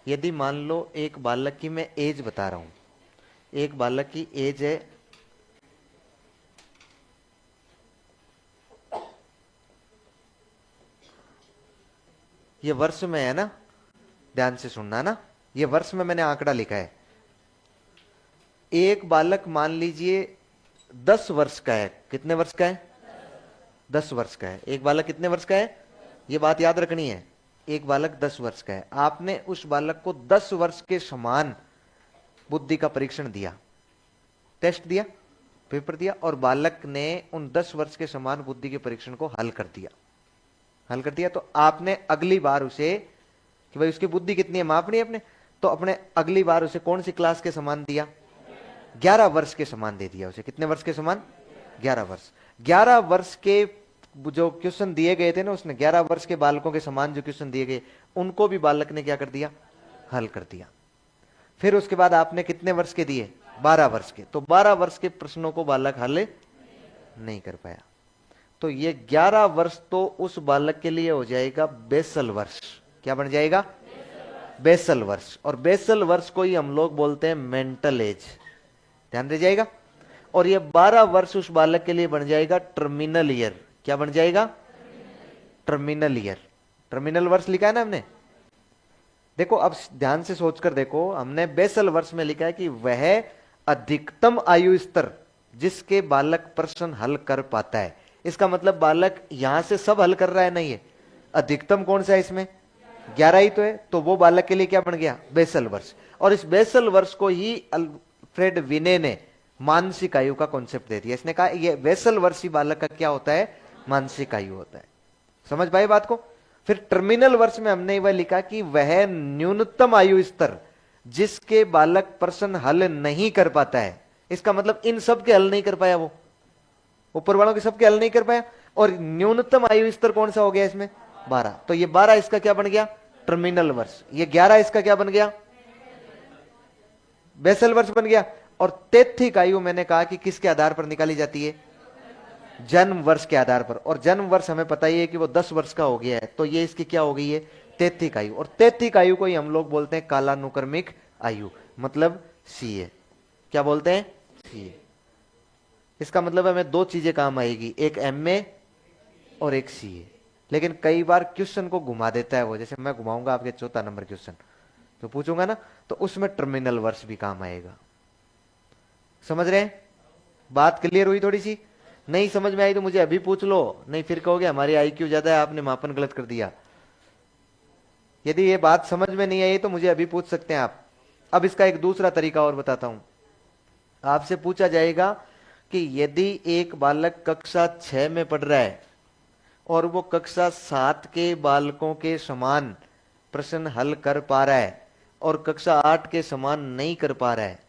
यदि मान लो एक बालक की मैं एज बता रहा हूं, एक बालक की एज है ये वर्ष में है ना, ध्यान से सुनना ना, ये वर्ष में मैंने आंकड़ा लिखा है। एक बालक मान लीजिए 10 वर्ष का है। कितने वर्ष का है? 10 वर्ष का है। एक बालक कितने वर्ष का है, ये बात याद रखनी है। एक बालक 10 वर्ष का है। आपने उस बालक को 10 वर्ष के समान बुद्धि का परीक्षण दिया, टेस्ट दिया, पेपर दिया, और बालक ने उन 10 वर्ष के समान बुद्धि के परीक्षण को हल कर दिया, हल कर दिया। तो आपने अगली बार उसे, कि भाई उसकी बुद्धि कितनी है मापनी है अपने, तो अपने अगली बार उसे कौन सी क्लास के समान दिया? 11 वर्ष के समान दे दिया उसे। कितने वर्ष के समान? 11 वर्ष। 11 वर्ष के जो क्वेश्चन दिए गए थे ना, उसने 11 वर्ष के बालकों के समान जो क्वेश्चन दिए गए, उनको भी बालक ने क्या कर दिया? हल कर दिया। फिर उसके बाद आपने कितने वर्ष के दिए? 12 वर्ष के। तो 12 वर्ष के प्रश्नों को बालक हल नहीं कर पाया। तो ये 11 वर्ष तो उस बालक के लिए हो जाएगा बेसल वर्ष। क्या बन जाएगा? बेसल वर्ष। और बेसल वर्ष को ही हम लोग बोलते हैं मेंटल एज, ध्यान दे जाएगा। और ये 12 वर्ष उस बालक के लिए बन जाएगा टर्मिनल ईयर। क्या बन जाएगा? Terminal year. टर्मिनल वर्ष लिखा है ना हमने। देखो अब ध्यान से सोचकर देखो, हमने बेसल वर्ष में लिखा है कि वह अधिकतम आयु स्तर जिसके बालक प्रश्न हल कर पाता है। इसका मतलब बालक यहां से सब हल कर रहा है नहीं है, अधिकतम कौन सा है इसमें? 11 ही तो है। तो वो बालक के लिए क्या बन गया? बेसल वर्ष। और इस बेसल वर्ष को ही अल्फ्रेड विने ने मानसिक आयु का कॉन्सेप्ट दे दिया। इसने कहा ये बेसल वर्षी बालक का क्या होता है? मानसिक आयु होता है। समझ पाए बात को? फिर टर्मिनल वर्ष में हमने वह लिखा कि वह न्यूनतम आयु स्तर जिसके बालक प्रश्न हल नहीं कर पाता है। इसका मतलब इन सब के हल नहीं कर पाया, वो ऊपर वालों के सबके हल नहीं कर पाया। और न्यूनतम आयु स्तर कौन सा हो गया इसमें? 12। तो ये 12 इसका क्या बन गया? टर्मिनल वर्ष। ये 11 इसका क्या बन गया? बेसल वर्ष बन गया। और तैत्थिक आयु मैंने कहा कि किसके आधार पर निकाली जाती है? जन्म वर्ष के आधार पर। और जन्म वर्ष हमें पता ही है कि वो 10 वर्ष का हो गया है। तो ये इसकी क्या हो गई है? तैत्थिक आयु। और तैत्थिक आयु को ही हम लोग बोलते हैं कालानुक्रमिक आयु, मतलब सीए। क्या बोलते हैं? सीए। इसका मतलब हमें दो चीजें काम आएगी, एक एमए और एक सीए। लेकिन कई बार क्वेश्चन को घुमा देता है वो, जैसे मैं घुमाऊंगा आपके 4था नंबर क्वेश्चन तो पूछूंगा ना, तो उसमें टर्मिनल वर्ष भी काम आएगा। समझ रहे हैं? बात क्लियर हुई थोड़ी सी? नहीं समझ में आई तो मुझे अभी पूछ लो, नहीं फिर कहोगे हमारी आईक्यू ज्यादा है, आपने मापन गलत कर दिया। यदि ये बात समझ में नहीं आई तो मुझे अभी पूछ सकते हैं आप। अब इसका एक दूसरा तरीका और बताता हूं। आपसे पूछा जाएगा कि यदि एक बालक कक्षा 6 में पढ़ रहा है और वो कक्षा 7 के बालकों के समान प्रश्न हल कर पा रहा है और कक्षा 8 के समान नहीं कर पा रहा है,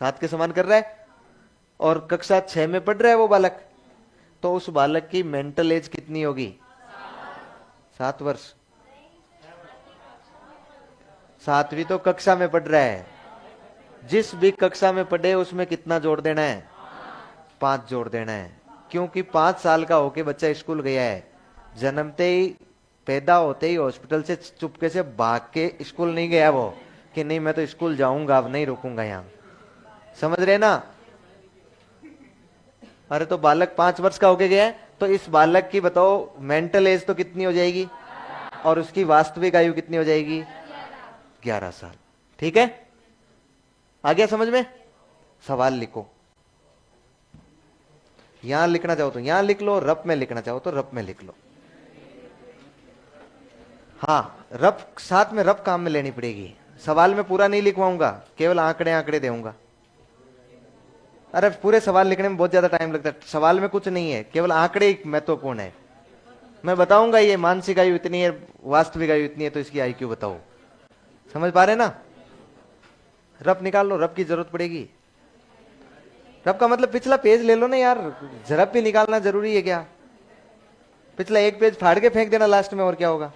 7 के समान कर रहा है और कक्षा 6 में पढ़ रहा है वो बालक, तो उस बालक की मेंटल एज कितनी होगी? 7 वर्ष। 7वीं तो कक्षा में पढ़ रहा है, जिस भी कक्षा में पढ़े उसमें कितना जोड़ देना है? 5 जोड़ देना है। क्योंकि 5 साल का होके बच्चा स्कूल गया है, जन्मते ही पैदा होते ही हॉस्पिटल से चुपके से भाग के स्कूल नहीं गया वो कि नहीं मैं तो स्कूल जाऊंगा, अब नहीं रुकूंगा यहां। समझ रहे ना? अरे तो बालक 5 वर्ष का होके गया है, तो इस बालक की बताओ मेंटल एज तो कितनी हो जाएगी और उसकी वास्तविक आयु कितनी हो जाएगी? 11 साल। ठीक है, आ गया समझ में? सवाल लिखो, यहां लिखना चाहो तो यहां लिख लो, रफ में लिखना चाहो तो रफ में लिख लो। हाँ, रफ साथ में रफ काम में लेनी पड़ेगी। सवाल में पूरा नहीं लिखवाऊंगा, केवल आंकड़े आंकड़े दूंगा। अरे पूरे सवाल लिखने में बहुत ज्यादा टाइम लगता है, सवाल में कुछ नहीं है, केवल आंकड़े ही महत्वपूर्ण है। मैं बताऊंगा ये मानसिक आयु इतनी है, वास्तविक आयु इतनी है, तो इसकी आयु बताओ। समझ पा रहे ना? रफ निकाल लो, रफ की जरूरत पड़ेगी। रफ का मतलब पिछला पेज ले लो ना यार, रफ भी निकालना जरूरी है क्या? पिछला एक पेज फाड़ के फेंक देना लास्ट में, और क्या होगा?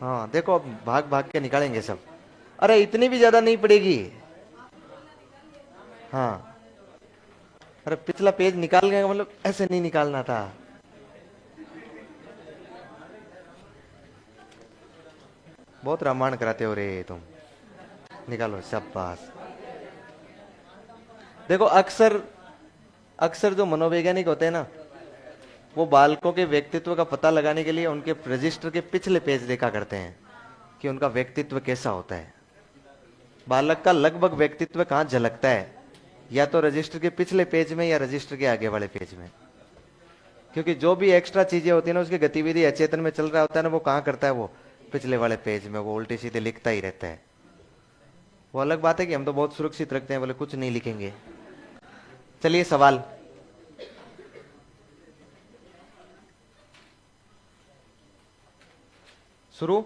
हाँ देखो, अब भाग भाग के निकालेंगे सब। अरे इतनी भी ज्यादा नहीं पड़ेगी। हाँ, अरे पिछला पेज निकाल गए मतलब ऐसे नहीं निकालना था। बहुत रामायण कराते हो रे तुम। निकालो सब पास। देखो अक्सर अक्सर जो मनोवैज्ञानिक होते हैं ना, वो बालकों के व्यक्तित्व का पता लगाने के लिए उनके रजिस्टर के पिछले पेज देखा करते हैं कि उनका व्यक्तित्व कैसा होता है। बालक का लगभग व्यक्तित्व कहाँ झलकता है, या तो रजिस्टर के पिछले पेज में या रजिस्टर के आगे वाले पेज में। क्योंकि जो भी एक्स्ट्रा चीजें होती है ना, उसकी गतिविधि अचेतन में चल रहा होता है ना, वो कहाँ करता है? वो पिछले वाले पेज में, वो उल्टे सीधे लिखता ही रहता है। वो अलग बात है कि हम तो बहुत सुरक्षित रखते हैं, बोले कुछ नहीं लिखेंगे। चलिए सवाल। शुरू।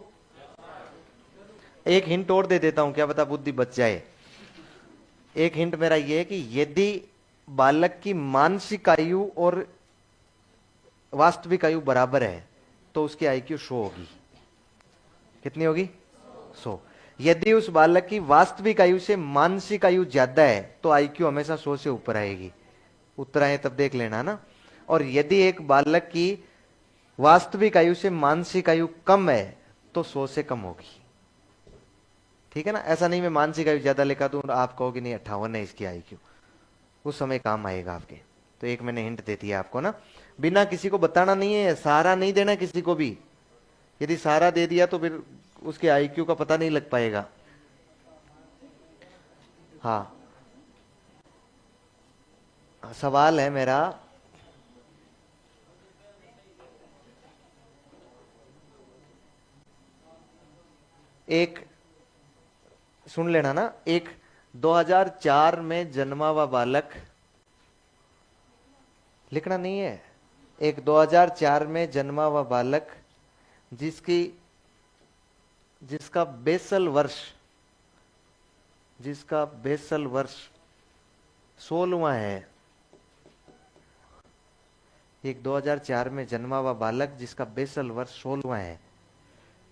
एक हिंट और दे देता हूं, क्या पता बुद्धि बच जाए। एक हिंट मेरा यह है कि यदि बालक की मानसिक आयु और वास्तविक आयु बराबर है तो उसकी आईक्यू 100 होगी। कितनी होगी? 100। यदि उस बालक की वास्तविक आयु से मानसिक आयु ज्यादा है तो आईक्यू हमेशा 100 से ऊपर आएगी। उत्तर आए तब देख लेना ना। और यदि एक बालक की वास्तविक आयु से मानसिक आयु कम है तो 100 से कम होगी। ठीक है ना? ऐसा नहीं मैं मानसिक आयु ज्यादा लिखा दूं आप कहोगे नहीं 58 है इसकी आईक्यू, उस समय काम आएगा आपके। तो एक मैंने हिंट दे दिया आपको ना, बिना किसी को बताना नहीं है, सहारा नहीं देना किसी को भी। यदि सहारा दे दिया तो फिर उसके आईक्यू का पता नहीं लग पाएगा। हाँ, सवाल है मेरा, एक सुन लेना ना। एक 2004 में जन्मा हुआ बालक, लिखना नहीं है, एक 2004 में जन्मा हुआ बालक जिसकी जिसका बेसल वर्ष 16वां है। एक 2004 में जन्मा हुआ बालक जिसका बेसल वर्ष 16वां है,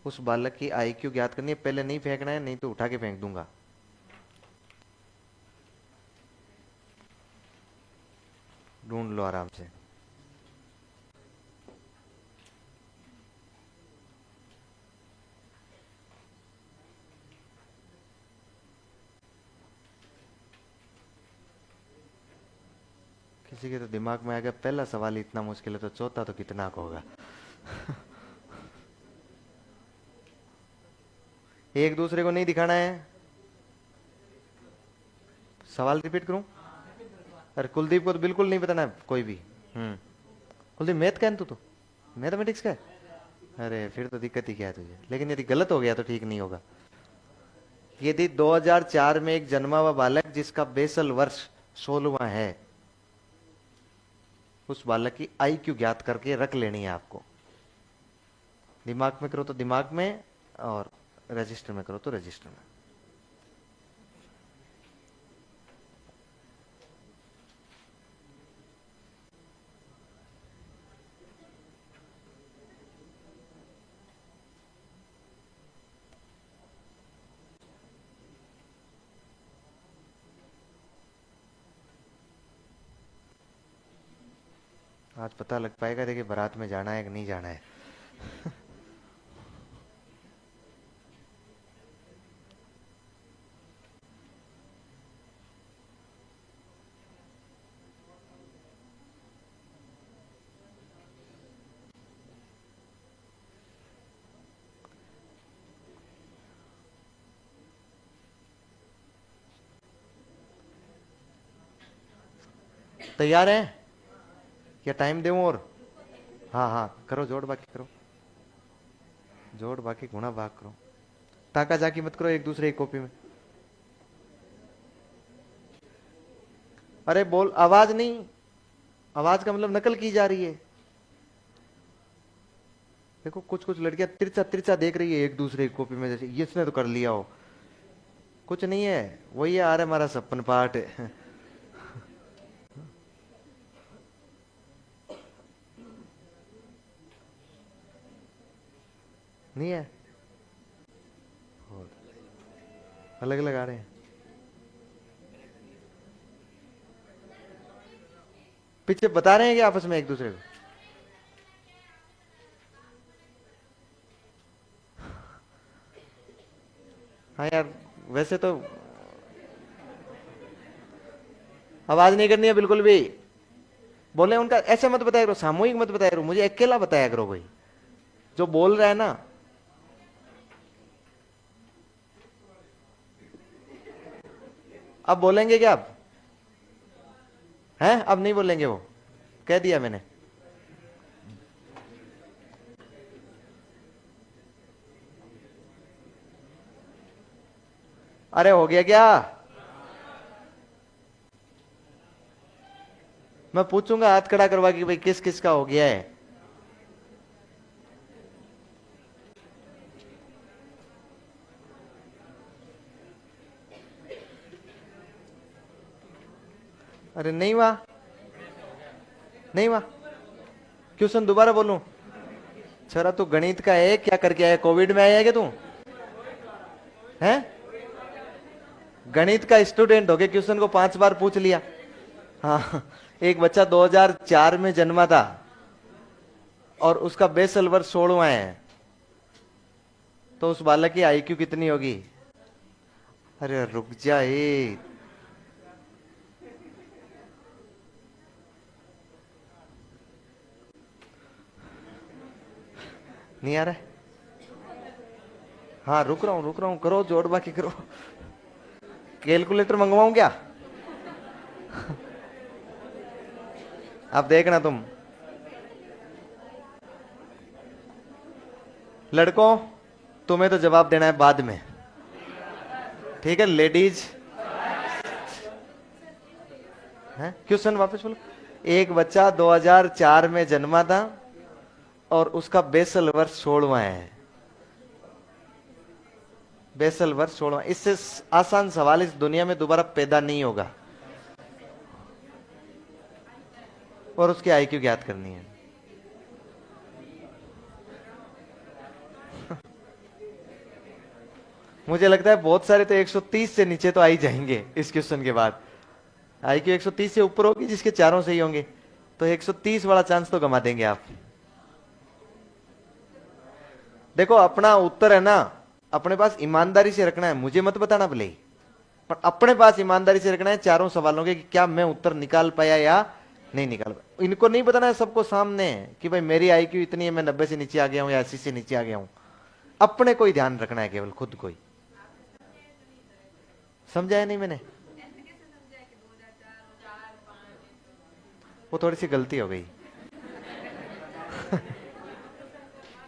उस बालक की आईक्यू ज्ञात करनी है। पहले नहीं फेंकना है, नहीं तो उठा के फेंक दूंगा। ढूंढ लो आराम से। किसी के तो दिमाग में आ गया पहला सवाल इतना मुश्किल है तो चौथा तो कितना का होगा। एक दूसरे को नहीं दिखाना है। सवाल रिपीट करूं? अरे कुलदीप को तो बिल्कुल नहीं बताना कोई भी। कुलदीप मैथ का है तू तो, मैथमेटिक्स का है। अरे फिर तो दिक्कत ही क्या है तुझे, लेकिन यदि गलत हो गया तो ठीक नहीं होगा। यदि 2004 में एक जन्मा हुआ बालक जिसका बेसल वर्ष 16वां है, उस बालक की आईक्यू ज्ञात करके रख लेनी है आपको। दिमाग में करो तो दिमाग में, और रजिस्टर में करो तो रजिस्टर में। आज पता लग पाएगा, देखिए बारात में जाना है कि नहीं जाना है। तैयार हैं या टाइम दूं और? हाँ हाँ करो, जोड़ बाकी करो, जोड़ बाकी गुणा भाग करो। ताका जाकी मत करो एक दूसरे की कॉपी में। अरे बोल, आवाज नहीं, आवाज का मतलब नकल की जा रही है। देखो कुछ कुछ लड़कियां तिरछा तिरछा देख रही है एक दूसरे की कॉपी में, जैसे ये इसने तो कर लिया हो। कुछ नहीं है, वही है, आ रहा हमारा सपन पाठ है। नहीं है, अलग अलग आ रहे हैं। पीछे बता रहे हैं कि आपस में एक दूसरे को? हाँ यार, वैसे तो आवाज नहीं करनी है बिल्कुल भी। बोले उनका ऐसे मत बताया करो, सामूहिक मत बताया करो, मुझे अकेला बताया करो भाई, जो बोल रहा है ना। अब बोलेंगे क्या अब? हैं, अब नहीं बोलेंगे वो, कह दिया मैंने। अरे हो गया क्या? मैं पूछूंगा हाथ खड़ा करवा कि भाई किस किस का हो गया है। अरे नहीं हुआ, नहीं हुआ। क्वेश्चन दोबारा बोलूं? छरा तू गणित का है क्या, करके आया, कोविड में आया है क्या तू? हैं, गणित का स्टूडेंट हो गया, क्वेश्चन को 5 बार पूछ लिया। हाँ, एक बच्चा 2004 में जन्मा था और उसका बेसल वर्ष 16वां है, तो उस बालक की आईक्यू कितनी होगी? अरे रुक जा, ये नहीं आ रहा है। हाँ रुक रहा हूं, रुक रहा हूं, करो जोड़ बाकी करो। कैलकुलेटर मंगवाऊं क्या? अब देखना तुम लड़कों, तुम्हें तो जवाब देना है बाद में, ठीक है? लेडीज है, क्वेश्चन वापस बोलो। एक बच्चा 2004 में जन्मा था और उसका बेसल वर्ष 16वां है। बेसल वर्ष 16वां, इससे आसान सवाल इस दुनिया में दोबारा पैदा नहीं होगा। और उसकी आईक्यू ज्ञात करनी है। मुझे लगता है बहुत सारे तो 130 से नीचे तो आ ही जाएंगे इस क्वेश्चन के बाद। आईक्यू 130 से ऊपर होगी जिसके चारों सही होंगे, तो 130 वाला चांस तो गमा देंगे आप। देखो अपना उत्तर है ना, अपने पास ईमानदारी से रखना है, मुझे मत बताना भले ही, पर अपने पास ईमानदारी से रखना है चारों सवालों के कि क्या मैं उत्तर निकाल पाया या नहीं निकाल पाया। इनको नहीं बताना है सबको सामने कि भाई मेरी आईक्यू इतनी है, मैं 90 से नीचे आ गया हूं या 80 से नीचे आ गया हूं। अपने को ही ध्यान रखना है, केवल खुद को ही। समझाया नहीं मैंने? वो थोड़ी सी गलती हो गई।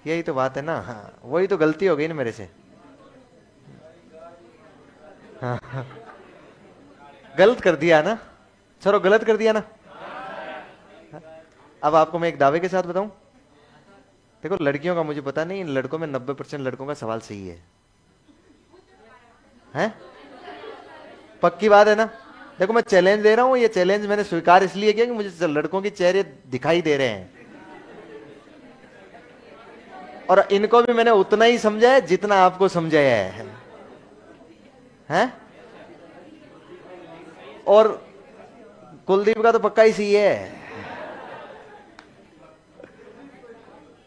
यही तो बात है ना, हाँ वही तो गलती हो गई ना मेरे से। हाँ गलत कर दिया ना, चलो गलत कर दिया ना। अब आपको मैं एक दावे के साथ बताऊं, देखो लड़कियों का मुझे पता नहीं, इन लड़कों में 90% लड़कों का सवाल सही है, हैं? पक्की बात है ना। देखो मैं चैलेंज दे रहा हूं, ये चैलेंज मैंने स्वीकार इसलिए किया कि मुझे लड़कों के चेहरे दिखाई दे रहे हैं, और इनको भी मैंने उतना ही समझा है जितना आपको समझाया है, हैं? और कुलदीप का तो पक्का ही सही है।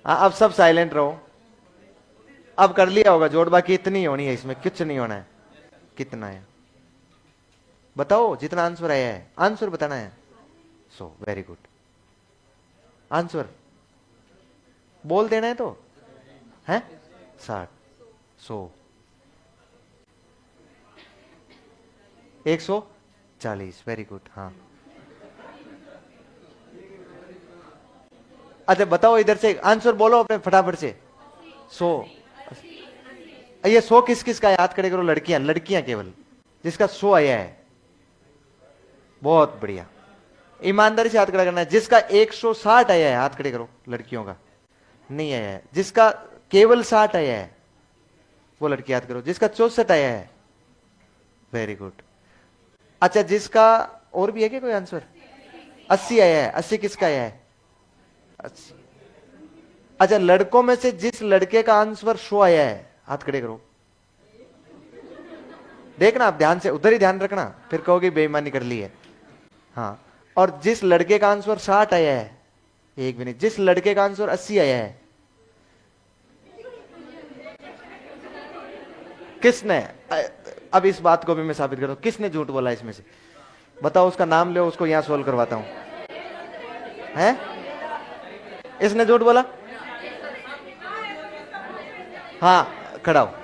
अब सब साइलेंट रहो। अब कर लिया होगा जोड़, बाकी इतनी होनी है, इसमें कुछ नहीं होना है। कितना है बताओ, जितना आंसर आया है आंसर बताना है। सो वेरी गुड, आंसर बोल देना है तो है 60, 100, 140, वेरी गुड। हाँ अच्छा बताओ इधर से आंसर बोलो अपने फटाफट से। 100, ये 100 किस किस का याद खड़े करो, लड़कियां लड़कियां केवल, जिसका 100 आया है। बहुत बढ़िया, ईमानदारी से हाथ खड़ा करना है। जिसका 160 आया है हाथ खड़े करो, लड़कियों का नहीं आया है। जिसका केवल 60 आया है वो लड़की याद करो। जिसका 64 आया है, वेरी गुड। अच्छा जिसका और भी है क्या कोई आंसर? 80 आया है, 80 किसका आया है? 80। अच्छा लड़कों में से जिस लड़के का आंसर 100 आया है हाथ खड़े करो। देखना आप ध्यान से, उधर ही ध्यान रखना, फिर कहोगे बेईमानी कर ली है। हाँ, और जिस लड़के का आंसर 60 आया है, एक मिनट, जिस लड़के का आंसर 80 आया है, किसने? अब इस बात को भी मैं साबित करता हूं, किसने झूठ बोला इसमें से बताओ। उसका नाम ले, उसको यहां सोल्व करवाता हूं। हैं? इसने झूठ बोला? हाँ खड़ा हो।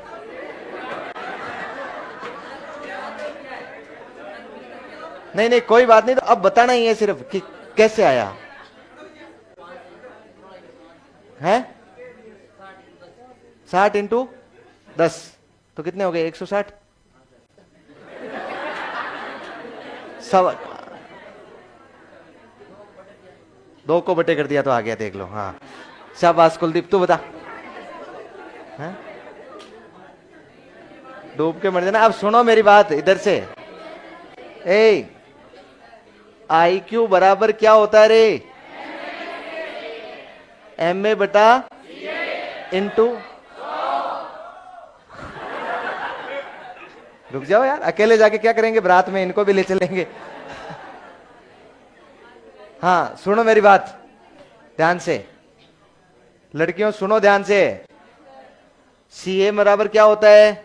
नहीं नहीं कोई बात नहीं, तो अब बताना ही है सिर्फ कि कैसे आया है। 60 इंटू 10 तो कितने हो गए? 160। सब 2 को बटे कर दिया तो आ गया, देख लो। हाँ शाबाश कुलदीप, तू बता। हाँ? डूब के मर जाना। अब सुनो मेरी बात इधर से। ए IQ बराबर क्या होता है रे? MA बटा इंटू। रुक जाओ यार, अकेले जाके क्या करेंगे, बारात में इनको भी ले चलेंगे। हाँ सुनो मेरी बात ध्यान से, लड़कियों सुनो ध्यान से। CA बराबर क्या होता है?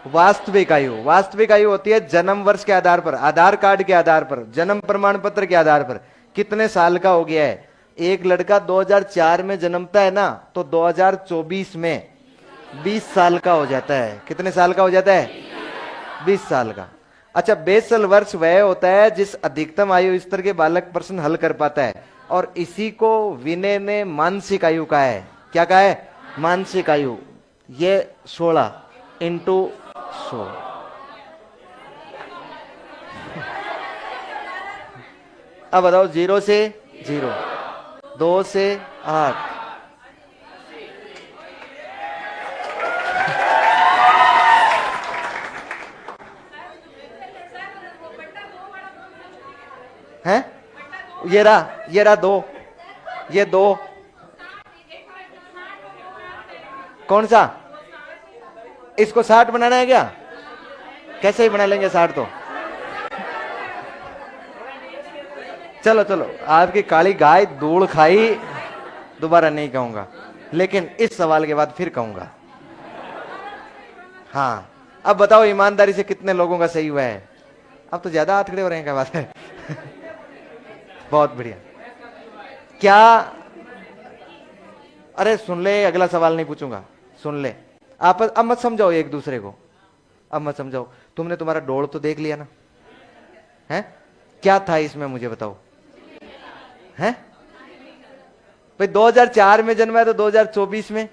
वास्तविक आयु। वास्तविक आयु होती है जन्म वर्ष के आधार पर, आधार कार्ड के आधार पर, जन्म प्रमाण पत्र के आधार पर कितने साल का हो गया है। एक लड़का 2004 में जन्मता है ना, तो 2024 में 20 साल का हो जाता है। कितने साल का हो जाता है? 20 साल का। अच्छा बेसल वर्ष वह होता है जिस अधिकतम आयु स्तर के बालक प्रश्न हल कर पाता है, और इसी को विनय ने मानसिक आयु कहा है। क्या कहा है? मानसिक आयु। ये 16 इंटू 100। अब बताओ 0 से 0, 2 से 8, हैं? ये रहा 2, ये 2 कौन सा? इसको 60 बनाना है क्या? कैसे ही बना लेंगे 60 तो। चलो चलो, आपकी काली गाय धूल खाई, दोबारा नहीं कहूंगा, लेकिन इस सवाल के बाद फिर कहूंगा। हाँ अब बताओ ईमानदारी से कितने लोगों का सही हुआ है? अब तो ज्यादा हाथ खड़े हो रहे हैं, क्या बात है? बहुत बढ़िया। क्या? अरे सुन ले, अगला सवाल नहीं पूछूंगा, सुन ले। आप अब मत समझाओ एक दूसरे को, अब मत समझाओ। तुमने तुम्हारा डोल तो देख लिया ना, है? क्या था इसमें मुझे बताओ। है भाई 2004 में जन्मा है तो 2024 में,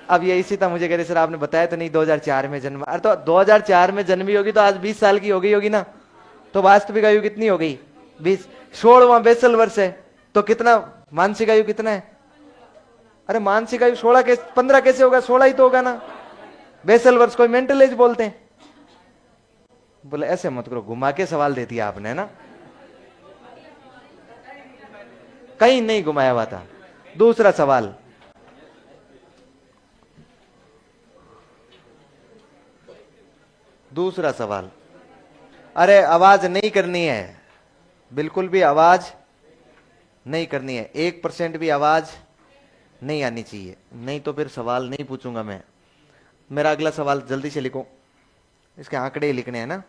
अब ये इसी था, मुझे कह रहे सर आपने बताया तो नहीं 2004 में जन्मा, अरे तो 2004 में जन्मी होगी तो आज 20 साल की हो गई होगी ना, तो वास्तविक आयु कितनी हो गई 20, 16वां बेसल वर्ष है, तो कितना मानसिक आयु कितना है, अरे मानसिक आयु 16 के 15 कैसे होगा, 16 ही तो होगा ना, बेसल वर्ष कोई मेंटल एज बोलते हैं। बोले ऐसे मत करो, घुमा के सवाल दे दिया आपने ना, कहीं नहीं घुमाया हुआ था। दूसरा सवाल, दूसरा सवाल, अरे आवाज नहीं करनी है, बिल्कुल भी आवाज नहीं करनी है, 1% भी आवाज नहीं आनी चाहिए, नहीं तो फिर सवाल नहीं पूछूंगा मैं। मेरा अगला सवाल जल्दी से लिखो, इसके आंकड़े ही लिखने हैं ना।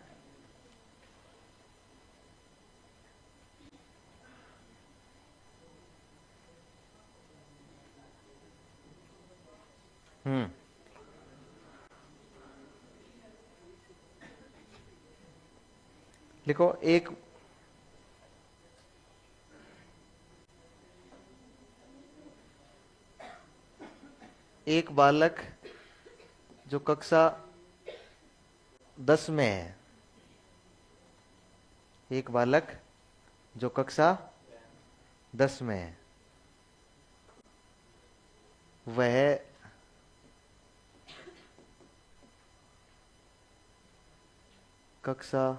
लिखो, एक बालक जो कक्षा 10 में है, एक बालक जो कक्षा 10 में है, वह कक्षा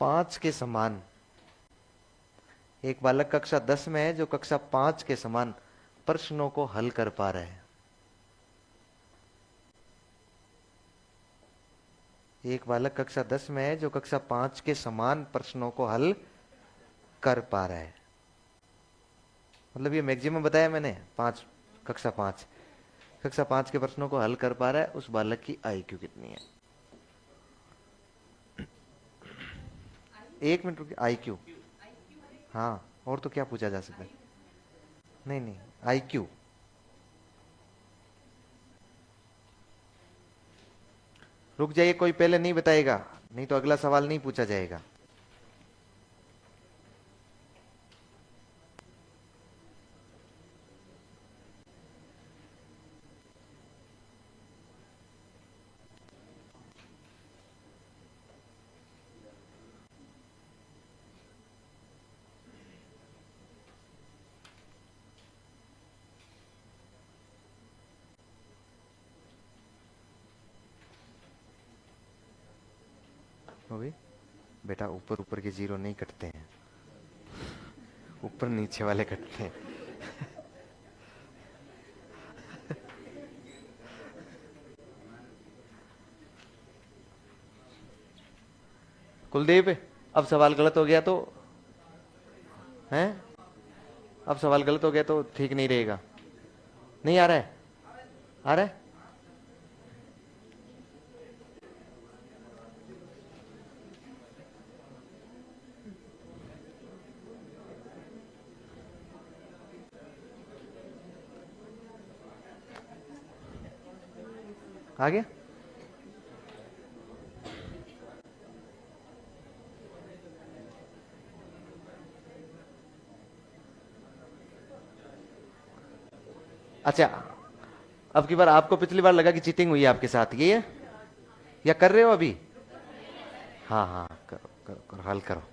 5 के समान, एक बालक कक्षा 10 में है जो कक्षा 5 के समान प्रश्नों को हल कर पा रहे हैं, एक बालक कक्षा 10 में है जो कक्षा 5 के समान प्रश्नों को हल कर पा रहा है, मतलब ये मैक्सिमम बताया मैंने, 5 कक्षा 5, कक्षा 5 के प्रश्नों को हल कर पा रहा है, उस बालक की आईक्यू कितनी है। 1 मिनट रुकिए, आईक्यू, हाँ और तो क्या पूछा जा सकता है, नहीं नहीं आईक्यू, रुक जाइए, कोई पहले नहीं बताएगा, नहीं तो अगला सवाल नहीं पूछा जाएगा। हो गई बेटा, ऊपर ऊपर के जीरो नहीं कटते हैं, ऊपर नीचे वाले कटते हैं। कुलदीप, अब सवाल गलत हो गया तो हैं, अब सवाल गलत हो गया तो ठीक नहीं रहेगा, नहीं आ रहा है, आ रहा है, आ गया। अच्छा, अब की बार आपको पिछली बार लगा कि चीटिंग हुई है आपके साथ, ये है या कर रहे हो अभी, हाँ हाँ करो करो करो, हल करो।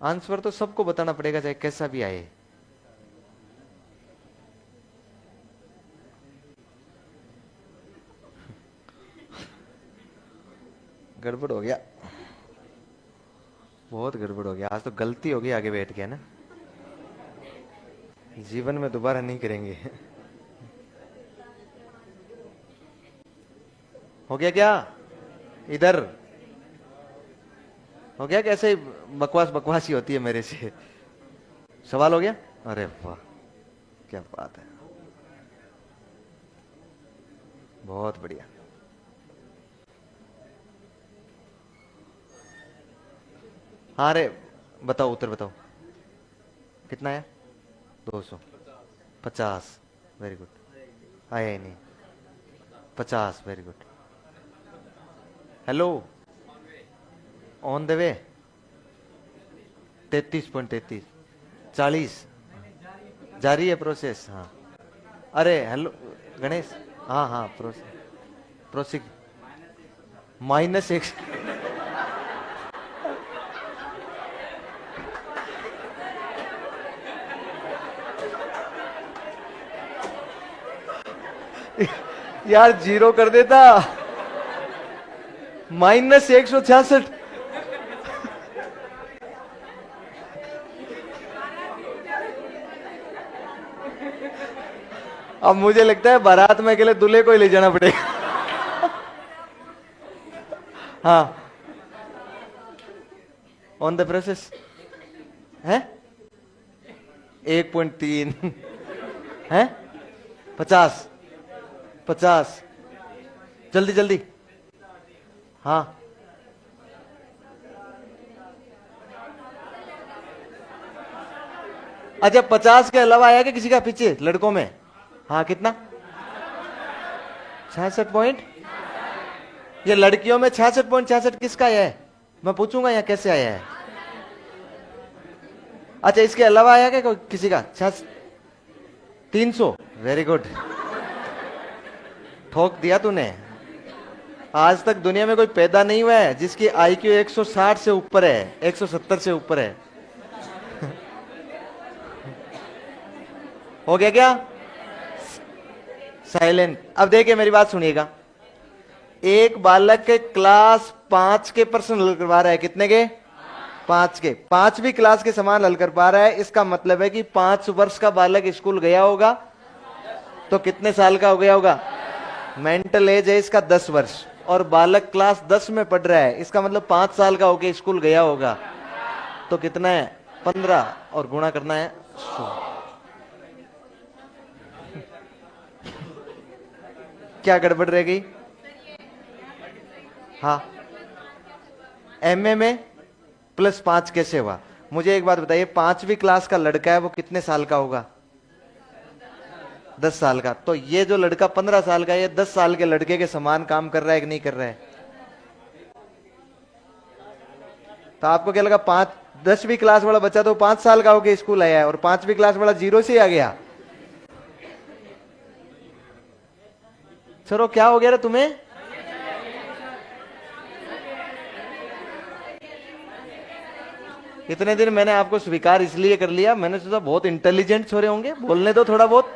आंसर तो सबको बताना पड़ेगा चाहे कैसा भी आए, गड़बड़ हो गया, बहुत गड़बड़ हो गया, आज तो गलती हो गई आगे बैठ के ना, जीवन में दोबारा नहीं करेंगे। हो गया क्या, इधर हो गया, कैसे बकवास बकवास ही होती है मेरे से, सवाल हो गया, अरे वाह क्या बात है, बहुत बढ़िया। हाँ, अरे बताओ उत्तर बताओ, कितना है, 200, 50, वेरी गुड, आया ही नहीं, 50, very good, hello, on the way, 33.33, 40, जारी है प्रोसेस, हाँ, अरे हेलो गणेश, हाँ हाँ प्रोसेस, प्रोसेस -1, यार जीरो कर देता, -166, अब मुझे लगता है बारात में अकेले दूल्हे को ही ले जाना पड़ेगा। हाँ, ऑन द प्रोसेस है 1.3 है 50, 50, जल्दी जल्दी, हाँ, अच्छा 50 के अलावा आया क्या किसी का पीछे लड़कों में? हाँ कितना? 66 पॉइंट। ये लड़कियों में 66.66 किसका आया है? मैं पूछूंगा यहाँ कैसे आया है। अच्छा इसके अलावा आया क्या किसी का? 300, वेरी गुड, ठोक दिया तूने। आज तक दुनिया में कोई पैदा नहीं हुआ है जिसकी IQ 160 से ऊपर है, 170 से ऊपर है। हो गया क्या? साइलेंट। अब देखिए मेरी बात सुनिएगा, एक बालक के क्लास 5 के प्रश्न हल करवा रहा है, कितने के? 5 के, 5वीं क्लास के समान हल कर पा रहा है। इसका मतलब है कि 5 वर्ष का बालक स्कूल गया होगा तो कितने साल का हो गया होगा? मेंटल एज है इसका 10 वर्ष, और बालक क्लास 10 में पढ़ रहा है, इसका मतलब 5 साल का होके स्कूल गया होगा। तो कितना है? 15, और गुणा करना है 100। क्या गड़बड़ रह गई? हाँ, MA में +5 कैसे हुआ? मुझे एक बात बताइए, 5वीं क्लास का लड़का है वो कितने साल का होगा? 10 साल का। तो ये जो लड़का 15 साल का है, ये 10 साल के लड़के के समान काम कर रहा है कि नहीं कर रहा है? तो आपको क्या लगा, 10वीं क्लास वाला बच्चा तो 5 साल का होके स्कूल आया है, और 5वीं क्लास वाला 0 से आ गया। सरो क्या हो गया रे तुम्हें? इतने दिन मैंने आपको स्वीकार इसलिए कर लिया, मैंने सोचा बहुत इंटेलिजेंट छोरे होंगे, बोलने दो थोड़ा बहुत।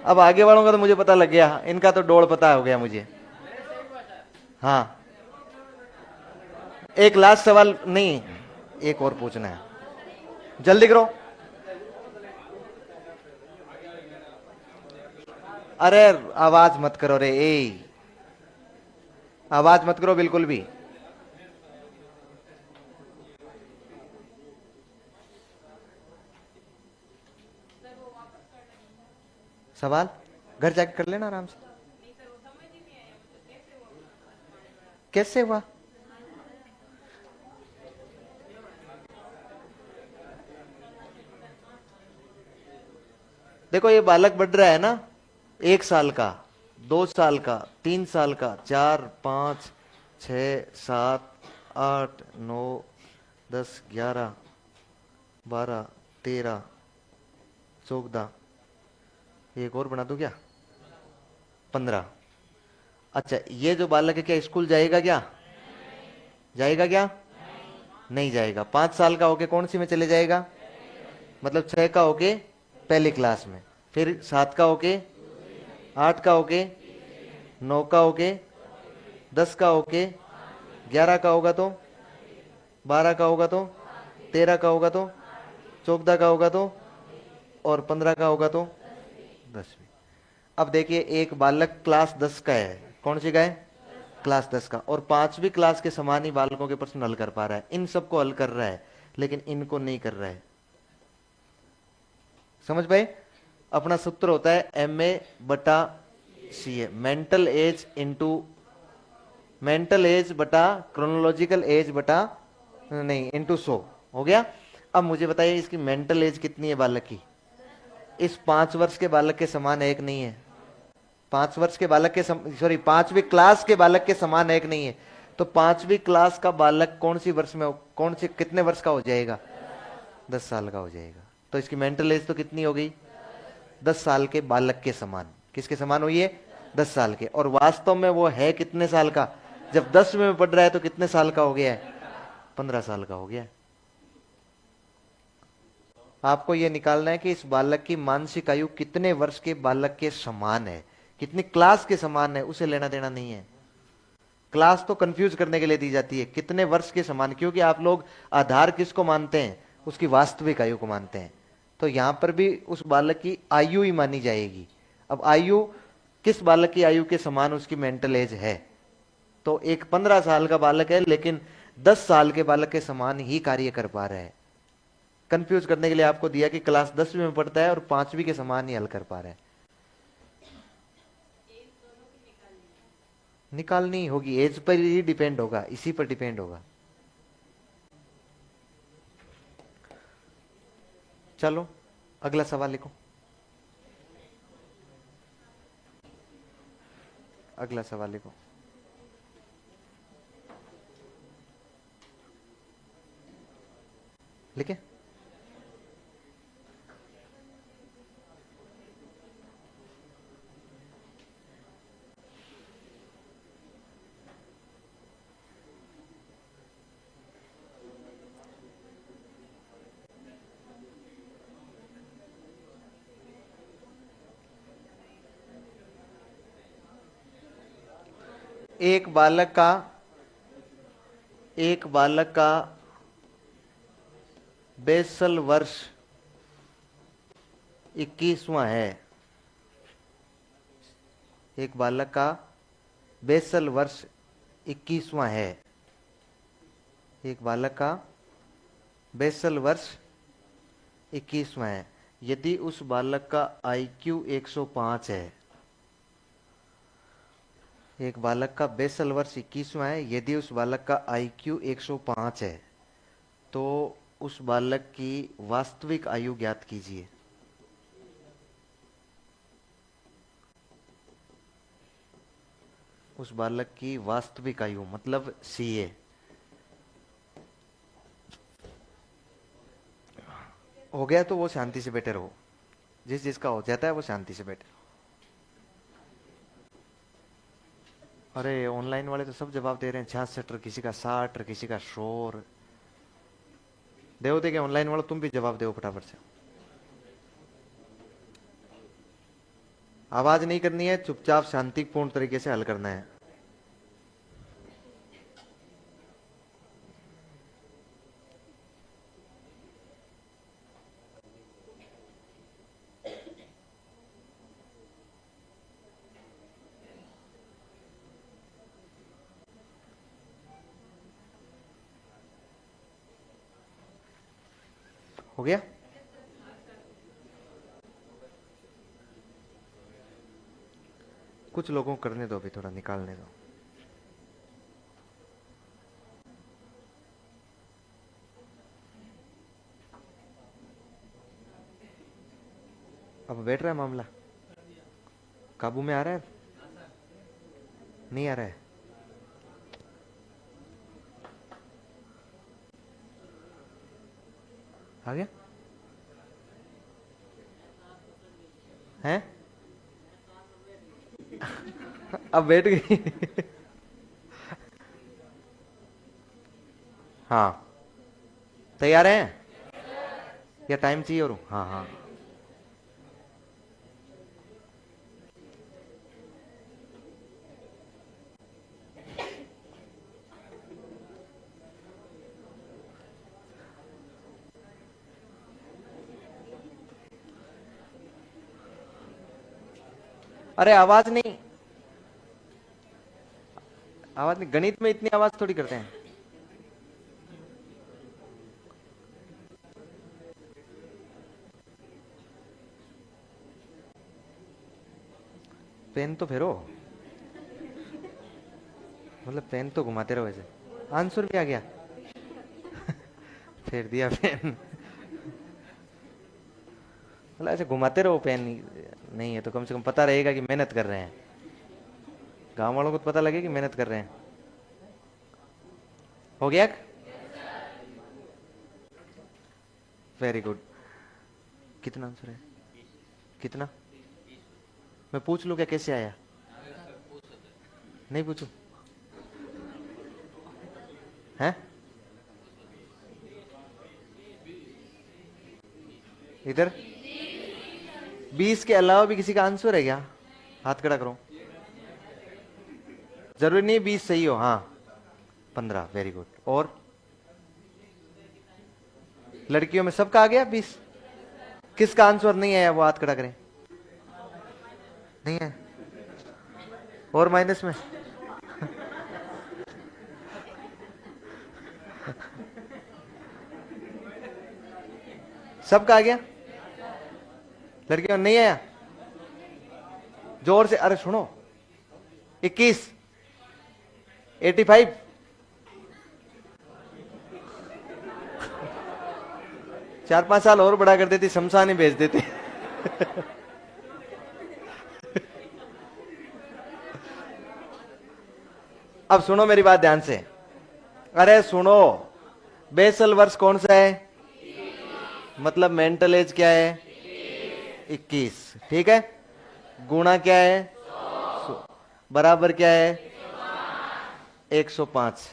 अब आगे वालों का तो मुझे पता लग गया, इनका तो डोड़ पता हो गया मुझे। हाँ, एक लास्ट सवाल, नहीं एक और पूछना है, जल्दी करो। अरे आवाज मत करो रे, आवाज मत करो बिल्कुल भी। सवाल घर जाके कर लेना आराम से। कैसे हुआ? देखो ये बालक बढ़ रहा है ना, 1 साल का, 2 साल का, 3 साल का, 4, 5, 6, 7, 8, 9, 10, 11, 12, 13, 14, एक और बना दूं क्या? 15। अच्छा ये जो बालक है क्या स्कूल जाएगा क्या? जाएगा क्या? नहीं जाएगा। 5 साल का होके कौन सी में चले जाएगा? मतलब 6 का होके पहली क्लास में, फिर 7 का होके, 8 का होके, 9 का होके, 10 का होके, 11 का होगा तो, 12 का होगा तो, 13 का होगा तो, 14 का होगा तो, और 15 का होगा तो 10वीं। अब देखिए एक बालक क्लास 10 का है, कौन सी का है? क्लास 10 का, और 5वीं क्लास के समान ही बालकों के प्रश्न हल कर पा रहा है। इन सबको हल कर रहा है लेकिन इनको नहीं कर रहा है। समझ पाए? अपना सूत्र होता है MA/CA, mental as into mental as बटा क्रोनोलॉजिकल एज बटा नहीं इंटू 100। हो गया? अब मुझे बताइए इसकी मेंटल एज कितनी है बालक की? इस 5 वर्ष के बालक के समान है कि नहीं है? 5 वर्ष के बालक के सॉरी 5वीं क्लास के बालक के समान है कि नहीं है? तो 5वीं क्लास का बालक कौन सी वर्ष में कौन से कितने वर्ष का हो जाएगा? 10 साल का हो जाएगा। तो इसकी मेंटल एज तो कितनी हो गई? 10 साल के बालक के समान। किसके समान हुई है? 10 साल के। और वास्तव में वो है कितने साल का? जब 10वीं में पढ़ रहा है तो कितने साल का हो गया है? 15 साल का हो गया है। आपको यह निकालना है कि इस बालक की मानसिक आयु कितने वर्ष के बालक के समान है, कितनी क्लास के समान है, उसे लेना देना नहीं है। क्लास तो कंफ्यूज करने के लिए दी जाती है, कितने वर्ष के समान, क्योंकि आप लोग आधार किसको मानते हैं? उसकी वास्तविक आयु को मानते हैं। तो यहां पर भी उस बालक की आयु ही मानी जाएगी। अब आयु किस बालक की आयु के समान उसकी मेंटल एज है? तो एक 15 साल का बालक है लेकिन 10 साल के बालक के समान ही कार्य कर पा रहा है। कंफ्यूज करने के लिए आपको दिया कि क्लास 10वीं में पढ़ता है और 5वीं के समान ही हल कर पा रहा है। निकालनी होगी, एज पर ही डिपेंड होगा, इसी पर डिपेंड होगा। चलो अगला सवाल लिखो। अगला सवाल लिखो। लिखे? एक बालक का बेसल वर्ष 21वां है। एक बालक का बेसल वर्ष 21वां है। एक बालक का बेसल वर्ष 21वां है। यदि उस बालक का आईक्यू 105 है, एक बालक का बेसल वर्ष 21वां है, यदि उस बालक का आईक्यू 105 है, तो उस बालक की वास्तविक आयु ज्ञात कीजिए। उस बालक की वास्तविक आयु मतलब सीए। हो गया तो वो शांति से बैठे रहो। जिसका हो जाता है वो शांति से बैठे रहो। अरे ऑनलाइन वाले तो सब जवाब दे रहे हैं, 66, किसी का 60, किसी का 100। देते क्या ऑनलाइन वालों, तुम भी जवाब दो फटाफट से। आवाज नहीं करनी है, चुपचाप शांतिपूर्ण तरीके से हल करना है। हो गया? कुछ लोगों को करने दो, अभी थोड़ा निकालने दो। अब बैठ रहा है मामला, काबू में आ रहा है? नहीं आ रहा है? आ गया? हैं? अब बैठ गई। हाँ तैयार हैं या टाइम चाहिए? और हाँ हाँ अरे आवाज नहीं, आवाज नहीं, गणित में इतनी आवाज थोड़ी करते हैं। पेन तो फेरो, मतलब पेन तो घुमाते रहो ऐसे। आंसर भी आ गया। फेर दिया पेन। मतलब ऐसे घुमाते रहो पेन, नहीं है तो कम से कम पता रहेगा कि मेहनत कर रहे हैं, गांव वालों को तो पता लगे कि मेहनत कर रहे हैं। हो गया? Very good. कितना आंसर है? कितना? मैं पूछ लूं क्या कैसे आया? नहीं पूछू? हैं? इधर 20 के अलावा भी किसी का आंसर है क्या? हाथ खड़ा करो। जरूरी नहीं 20 सही हो। हाँ 15, वेरी गुड। और लड़कियों में सबका आ गया 20? किसका आंसर नहीं आया वो हाथ खड़ा करें। नहीं है? और माइनस में? सबका आ गया? लड़कियों में नहीं आया? जोर से, अरे सुनो। 21, 85, 4-5 साल और बड़ा कर देती, शमशान ही भेज देते। अब सुनो मेरी बात ध्यान से। अरे सुनो, बेसल वर्ष कौन सा है? मतलब मेंटल एज क्या है? 21। ठीक है। गुणा क्या है? बराबर क्या है? 105।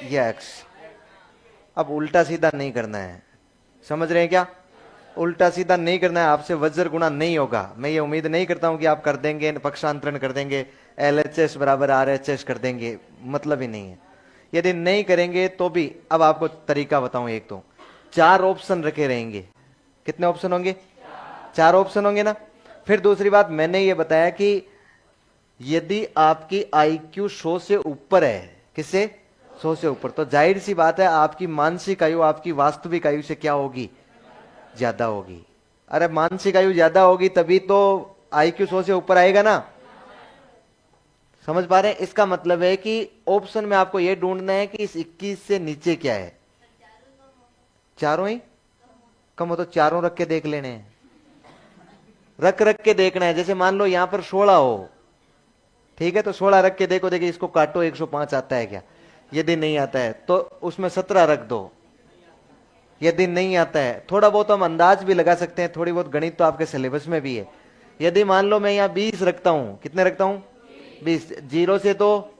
यस। अब उल्टा सीधा नहीं करना है, समझ रहे हैं क्या? उल्टा सीधा नहीं करना है, आपसे वज्र गुणा नहीं होगा। मैं ये उम्मीद नहीं करता हूं कि आप कर देंगे, पक्षांतरण कर देंगे, LHS बराबर RHS कर देंगे, मतलब ही नहीं है। यदि नहीं करेंगे तो भी अब आपको तरीका बताऊं। एक तो 4 ऑप्शन रखे रहेंगे। कितने ऑप्शन होंगे? 4 ऑप्शन होंगे ना। फिर दूसरी बात मैंने ये बताया कि यदि आपकी IQ 100 से ऊपर है, किससे? 100 से ऊपर, तो जाहिर सी बात है आपकी मानसिक आयु आपकी वास्तविक आयु से क्या होगी? ज्यादा होगी। अरे मानसिक आयु ज्यादा होगी तभी तो IQ 100 से ऊपर आएगा ना। समझ पा रहे हैं? इसका मतलब है कि ऑप्शन में आपको यह ढूंढना है कि इस 21 से नीचे क्या है। चारों ही कम हो तो चारों रख के देख लेने हैं। रख रख के देखना है। जैसे मान लो यहां पर 16 हो, ठीक है, तो 16 रख के देखो, देखिए इसको काटो, 105 आता है क्या? यदि नहीं आता है तो उसमें 17 रख दो। यदि नहीं आता है, थोड़ा बहुत हम अंदाज भी लगा सकते हैं, थोड़ी बहुत गणित तो आपके सिलेबस में भी है। यदि मान लो मैं यहाँ 20 रखता हूं, कितने रखता हूं? 20। 0 से तो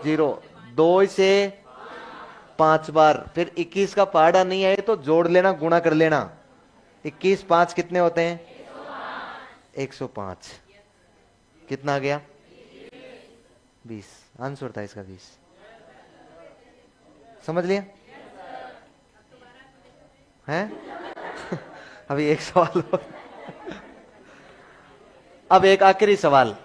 0, 2 से 5 बार, फिर 21 का पहाड़ा नहीं आए तो जोड़ लेना, गुणा कर लेना। 21 5 कितने होते हैं? 105। कितना आ गया? 20। आंसर था इसका 20। समझ लिया? हैं? अभी एक सवाल और। अब एक आखिरी सवाल।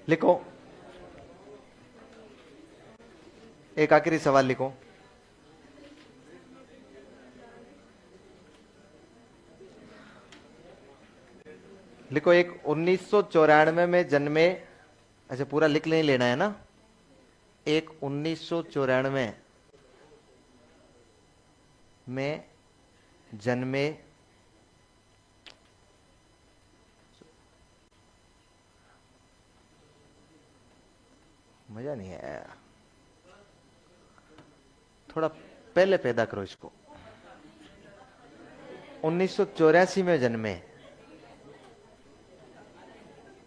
लिखो, एक आखिरी सवाल लिखो। लिखो, एक 1994 में जन्मे, अच्छा पूरा लिख नहीं लेना है ना। एक 1994 में जन्मे मजा नहीं आया, थोड़ा पहले पैदा करो इसको। 1984 में जन्मे।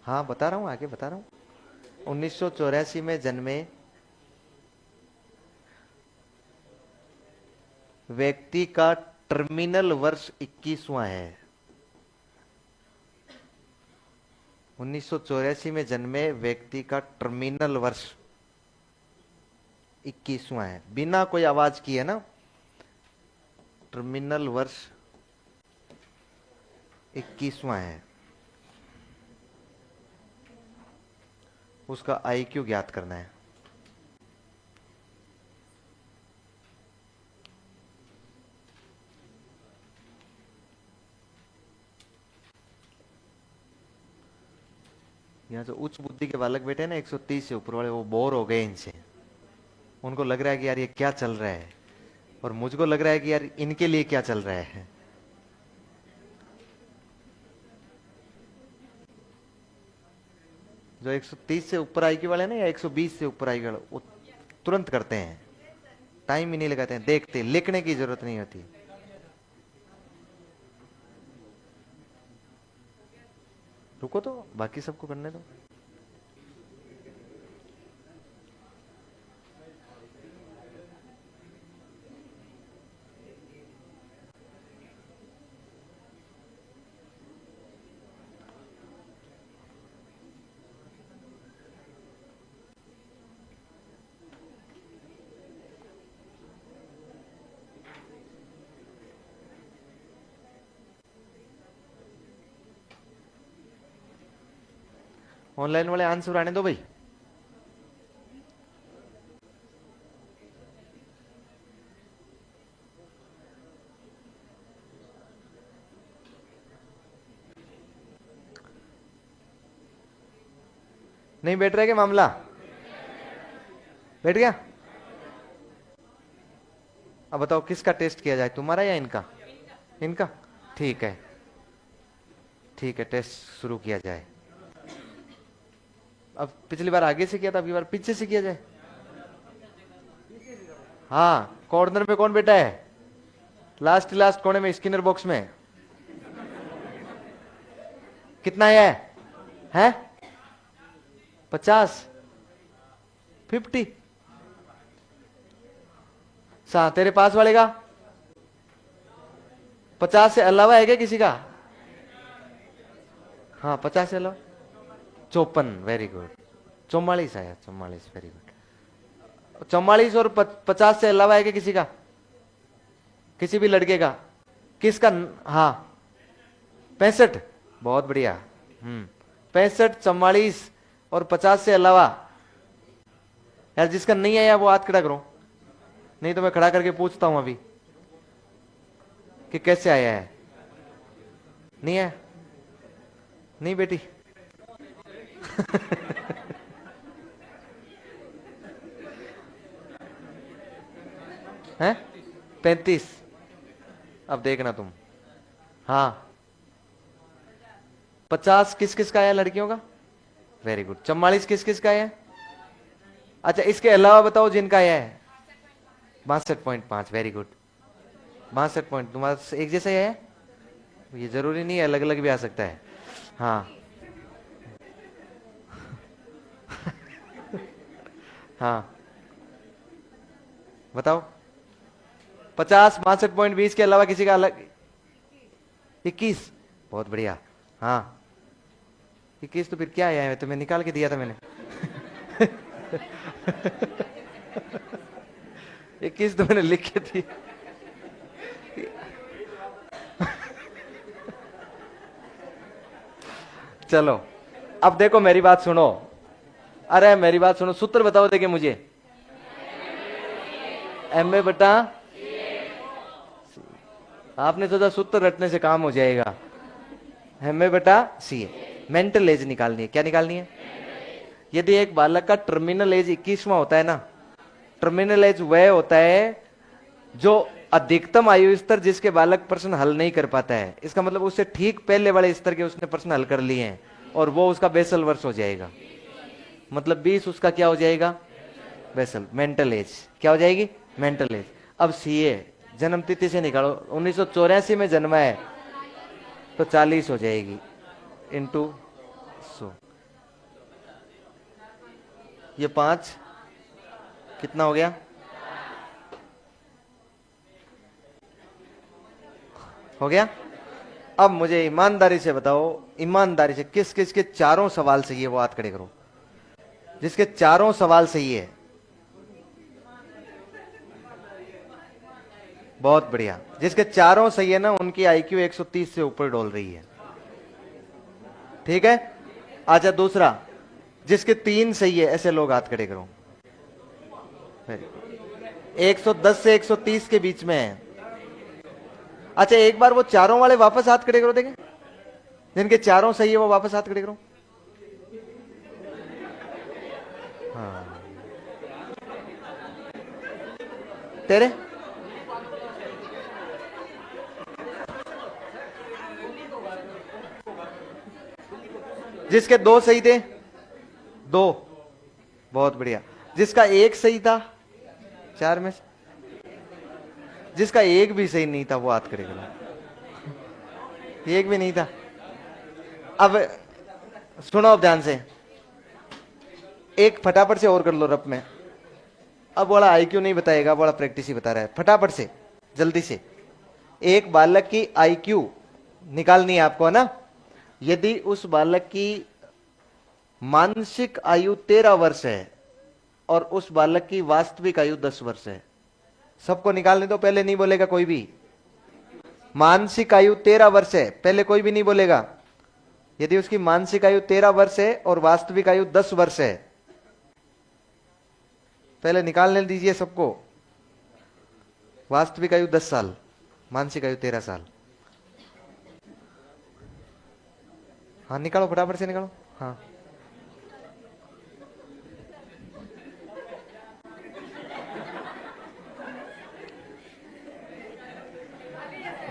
हाँ बता रहा हूं, आगे बता रहा हूं। 1984 में जन्मे व्यक्ति का टर्मिनल वर्ष 21वां है। 1984 में जन्मे व्यक्ति का टर्मिनल वर्ष 21वां है। बिना कोई आवाज की है ना। टर्मिनल वर्ष 21वां है। उसका IQ ज्ञात करना है। यहाँ जो उच्च बुद्धि के बालक बैठे हैं ना 130 से ऊपर वाले, वो बोर हो गए इनसे। उनको लग रहा है कि यार ये क्या चल रहा है, और मुझको लग रहा है कि यार इनके लिए क्या चल रहा है। जो 130 से ऊपर आईक्यू वाले ना, या 120 से ऊपर आईक्यू वाले, वो तुरंत करते हैं, टाइम ही नहीं लगाते हैं, देखते, लिखने की जरूरत नहीं होती। रुको तो, बाकी सबको करने दो। ऑनलाइन वाले आंसर आने दो भाई। नहीं बैठ रहा है क्या मामला? बैठ गया? अब बताओ किसका टेस्ट किया जाए, तुम्हारा या इनका? इनका। ठीक है, ठीक है, टेस्ट शुरू किया जाए। अब पिछली बार आगे से किया था, अगली बार पीछे से किया जाए। हाँ, कॉर्नर में कौन बैठा है? लास्ट लास्ट कोने में, स्किनर बॉक्स में। कितना है 50, 50। तेरे पास वाले का 50 से अलावा है क्या किसी का? हाँ, 50 से अलावा 54, वेरी गुड। 44 आया, 44, वेरी गुड। 44 और 50 से अलावा है क्या किसी का? किसी भी लड़के का? किसका? हाँ, 65, बहुत बढ़िया। 65, 44 और 50 से अलावा। यार जिसका नहीं आया वो हाथ खड़ा करो, नहीं तो मैं खड़ा करके पूछता हूं अभी कि कैसे आया है। नहीं है? नहीं बेटी? हैं? 35। अब देखना तुम। हाँ, 50 किस किस का आया लड़कियों का? Very good. 44 किस किस का है? अच्छा, इसके अलावा बताओ जिनका आया है। 62.5, वेरी गुड। 62 पॉइंट, तुम्हारा एक जैसा ही है। ये जरूरी नहीं है, अलग अलग भी आ सकता है। हाँ। हाँ, बताओ। 50, 62.20 के अलावा किसी का अलग? 21, बहुत बढ़िया। हाँ, 21 तो फिर क्या आया है, तुम्हें निकाल के दिया था मैंने। 21 तो मैंने लिख के थी। चलो, अब देखो मेरी बात सुनो। अरे मेरी बात सुनो, सूत्र बताओ देखे मुझे। MA बटा, आपने सोचा सूत्र रटने से काम हो जाएगा। MA बटा CA। मेंटल एज निकालनी है। क्या निकालनी है? यदि एक बालक का टर्मिनल एज 21वां होता है ना, टर्मिनल एज वह होता है जो अधिकतम आयु स्तर जिसके बालक प्रश्न हल नहीं कर पाता है। इसका मतलब उससे ठीक पहले वाले स्तर के उसने प्रश्न हल कर लिए हैं, और वो उसका बेसल वर्ष हो जाएगा। मतलब 20 उसका क्या हो जाएगा? बेसल। मेंटल एज क्या हो जाएगी? Mental as. अब CA जन्म तिथि से निकालो। 1984 में जन्मा है तो 40 हो जाएगी, इंटू 100। ये 5 कितना हो गया? हो गया। अब मुझे ईमानदारी से बताओ, ईमानदारी से, किस किस के चारों सवाल सही है वो हाथ खड़े करो। जिसके चारों सवाल सही है, बहुत बढ़िया। जिसके चारों सही है ना, उनकी IQ 130 से ऊपर डोल रही है। ठीक है। अच्छा, दूसरा, जिसके 3 सही है, ऐसे लोग हाथ खड़े करो। 110 से 130 के बीच में है। अच्छा, एक बार वो चारों वाले वापस हाथ खड़े करो, देखें जिनके चारों सही है वो वापस हाथ खड़े करो। हाँ तेरे जिसके दो सही थे, दो, बहुत बढ़िया। जिसका एक सही था चार में से, जिसका एक भी सही नहीं था वो हाथ करेगा। एक भी नहीं था। अब सुनो अब ध्यान से, एक फटाफट से और कर लो रप में। अब बोला आईक्यू नहीं बताएगा, बोला प्रैक्टिस ही बता रहा है। फटाफट से जल्दी से, एक बालक की आईक्यू निकालनी है आपको, है ना। यदि उस बालक की मानसिक आयु 13 वर्ष है और उस बालक की वास्तविक आयु 10 वर्ष है, सबको निकालने दो, पहले नहीं बोलेगा कोई भी। मानसिक आयु 13 वर्ष है, पहले कोई भी नहीं बोलेगा। यदि उसकी मानसिक आयु 13 वर्ष है और वास्तविक आयु 10 वर्ष है, पहले निकालने दीजिए सबको। वास्तविक आयु 10 साल, मानसिक आयु 13 साल। हाँ निकालो, फटाफट से निकालो। हाँ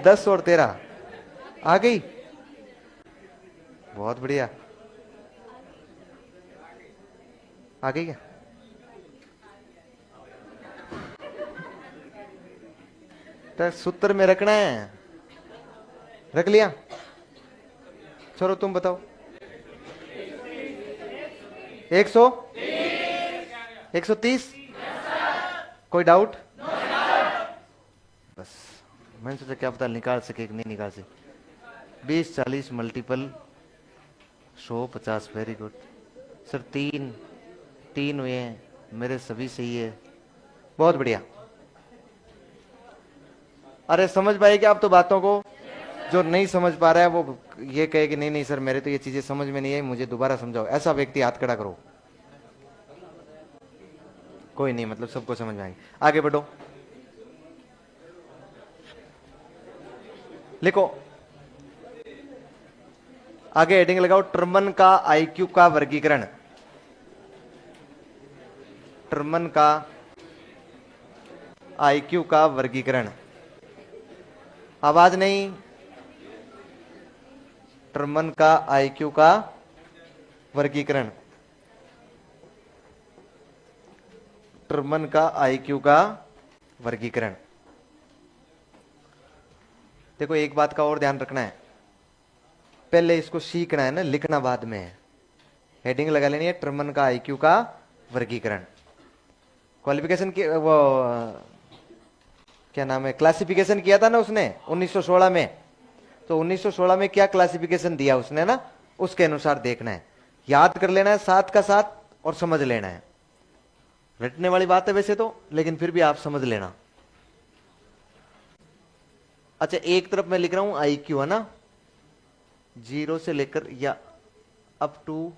10 और 13 आ गई, बहुत बढ़िया। आ गई क्या? तो सूत्र में रखना है, रख लिया। चलो तुम बताओ। 130। कोई डाउट? बस मैंने सोचा क्या पता निकाल सके कि नहीं निकाल सके। 20 40 मल्टीपल 100 50, वेरी गुड सर। तीन हुए हैं मेरे, सभी सही है, बहुत बढ़िया। अरे समझ पाए क्या आप तो बातों को? जो नहीं समझ पा रहा है वो ये कहे कि नहीं नहीं सर मेरे तो ये चीजें समझ में नहीं आई, मुझे दोबारा समझाओ, ऐसा व्यक्ति हाथ खड़ा करो। कोई नहीं, मतलब सबको समझ में आएगी। आगे बढ़ो, लिखो आगे हेडिंग लगाओ, टर्मन का आईक्यू का वर्गीकरण। टर्मन का आईक्यू का वर्गीकरण। आवाज नहीं। टर्मन का आईक्यू का वर्गीकरण। टर्मन का आईक्यू का वर्गीकरण। देखो एक बात का और ध्यान रखना है, पहले इसको सीखना है ना, लिखना बाद में है। हेडिंग लगा लेनी है, टर्मन का आईक्यू का वर्गीकरण। क्वालिफिकेशन की वो क्या नाम है, क्लासिफिकेशन किया था ना उसने 1916 में, तो 1916 में क्या क्लासिफिकेशन दिया उसने ना, उसके अनुसार देखना है, याद कर लेना है साथ का साथ और समझ लेना है। रटने वाली बात है वैसे तो, लेकिन फिर भी आप समझ लेना। अच्छा एक तरफ मैं लिख रहा हूं आईक्यू, है ना, 0 से लेकर या अप टू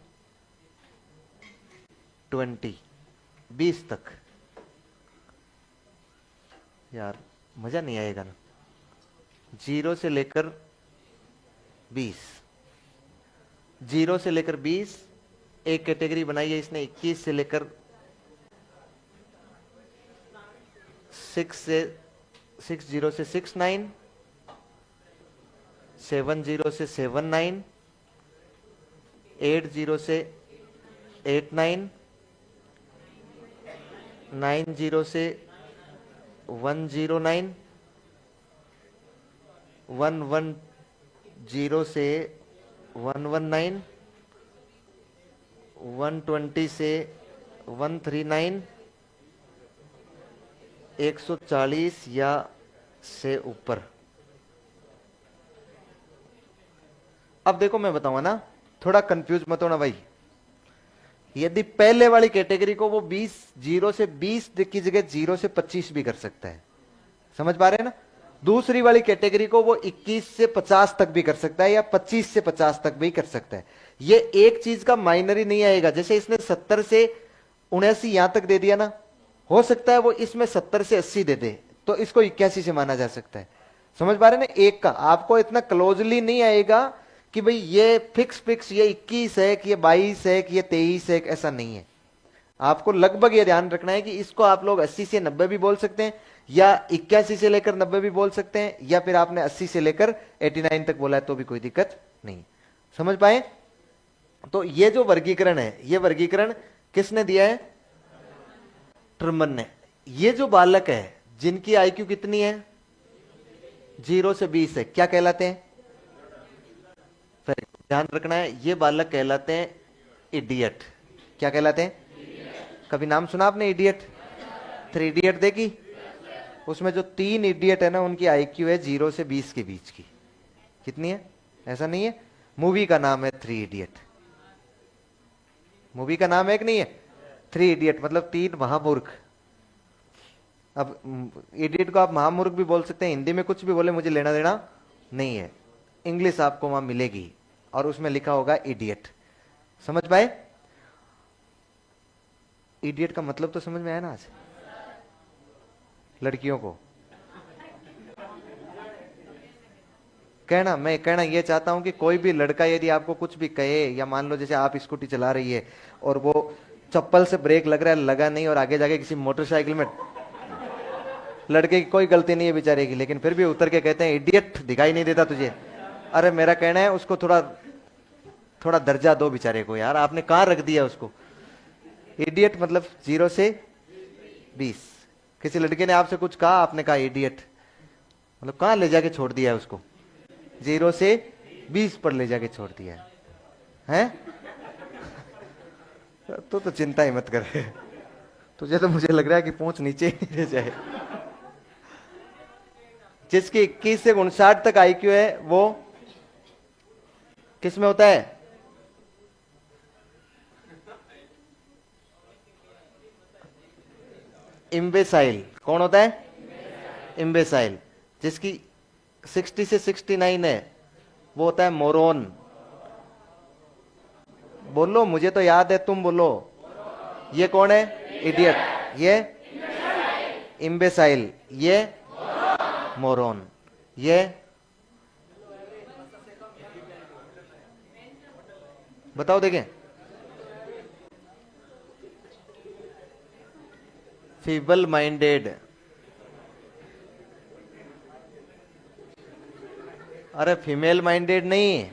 20 तक। यार मजा नहीं आएगा ना। 0 से लेकर 20, 0 से लेकर 20 एक कैटेगरी बनाई है इसने। 21 से लेकर 60 से 69, 70 से 79, 80 से 89, 90 से 109, 110 से 119, 120 से 139, 140 या से ऊपर। अब देखो मैं बताऊंगा ना, थोड़ा कंफ्यूज मत होना भाई। यदि पहले वाली कैटेगरी को वो 20, 0 से 20 की जगह 0 से 25 भी कर सकता है, समझ पा रहे हैं ना। दूसरी वाली कैटेगरी को वो 21 से 50 तक भी कर सकता है या 25 से 50 तक भी कर सकता है। ये एक चीज का माइनर ही नहीं आएगा। जैसे इसने 70 से 79 यहां तक दे दिया ना, हो सकता है वो इसमें 70 से 80 दे दे, तो इसको 81 से माना जा सकता है। समझ पा रहे हैं ना, एक का आपको इतना क्लोजली नहीं आएगा कि भाई ये फिक्स ये 21 है कि ये 22 है कि ये 23 है, ऐसा नहीं है। आपको लगभग ये ध्यान रखना है कि इसको आप लोग 80 से 90 भी बोल सकते हैं, या 81 से लेकर 90 भी बोल सकते हैं, या फिर आपने 80 से लेकर 89 तक बोला है तो भी कोई दिक्कत नहीं। समझ पाए? तो ये जो वर्गीकरण है, ये वर्गीकरण किसने दिया है? ट्रुमन ने। ये जो बालक है जिनकी आईक्यू कितनी है? 0 से 20 है, क्या कहलाते हैं? फिर ध्यान रखना है, ये बालक कहलाते हैं इडियट। क्या कहलाते हैं? कभी नाम सुना आपने इडियट? 3 इडियट देखी? उसमें जो 3 इडियट है ना, उनकी आईक्यू है 0 से 20 के बीच की। कितनी है? ऐसा नहीं है, मूवी का नाम है 3 इडियट। मूवी का नाम है कि नहीं है? 3 इडियट मतलब 3 महामूर्ख। अब इडियट को आप महामूर्ख भी बोल सकते हैं, हिंदी में कुछ भी बोले, मुझे लेना देना नहीं है। इंग्लिश आपको वहां मिलेगी और उसमें लिखा होगा इडियट। समझ पाए? इडियट का मतलब तो समझ में आया ना आज लड़कियों को? मैं कहना ये चाहता हूं कि कोई भी लड़का यदि आपको कुछ भी कहे, या मान लो जैसे आप स्कूटी चला रही है और वो चप्पल से ब्रेक लग रहा है, लगा नहीं, और आगे जाके किसी मोटरसाइकिल में, लड़के की कोई गलती नहीं है बेचारे की, लेकिन फिर भी उतर के कहते हैं इडियट, दिखाई नहीं देता तुझे? अरे मेरा कहना है उसको थोड़ा थोड़ा दर्जा दो बेचारे को यार, आपने कहां रख दिया उसको? इडियट मतलब 0 से 20। किसी लड़के ने आपसे कुछ कहा, आपने कहा इडियट, मतलब कहां ले जाके छोड़ दिया है उसको? 0 से 20 पर ले जाके छोड़ दिया है? तो चिंता ही मत कर। तुझे तो मुझे लग रहा है कि पूंछ नीचे ही रह जाए। जिसकी 21 से 59 तक आईक्यू है वो किस में होता है? इम्बेसाइल। कौन होता है? इम्बेसाइल। जिसकी 60 से 69 है वो होता है मोरोन। बोलो, मुझे तो याद है, तुम बोलो। ये कौन है? इडियट। ये इम्बेसाइल, ये मोरोन। ये बताओ देखें। Feeble minded. अरे फीमेल माइंडेड नहीं,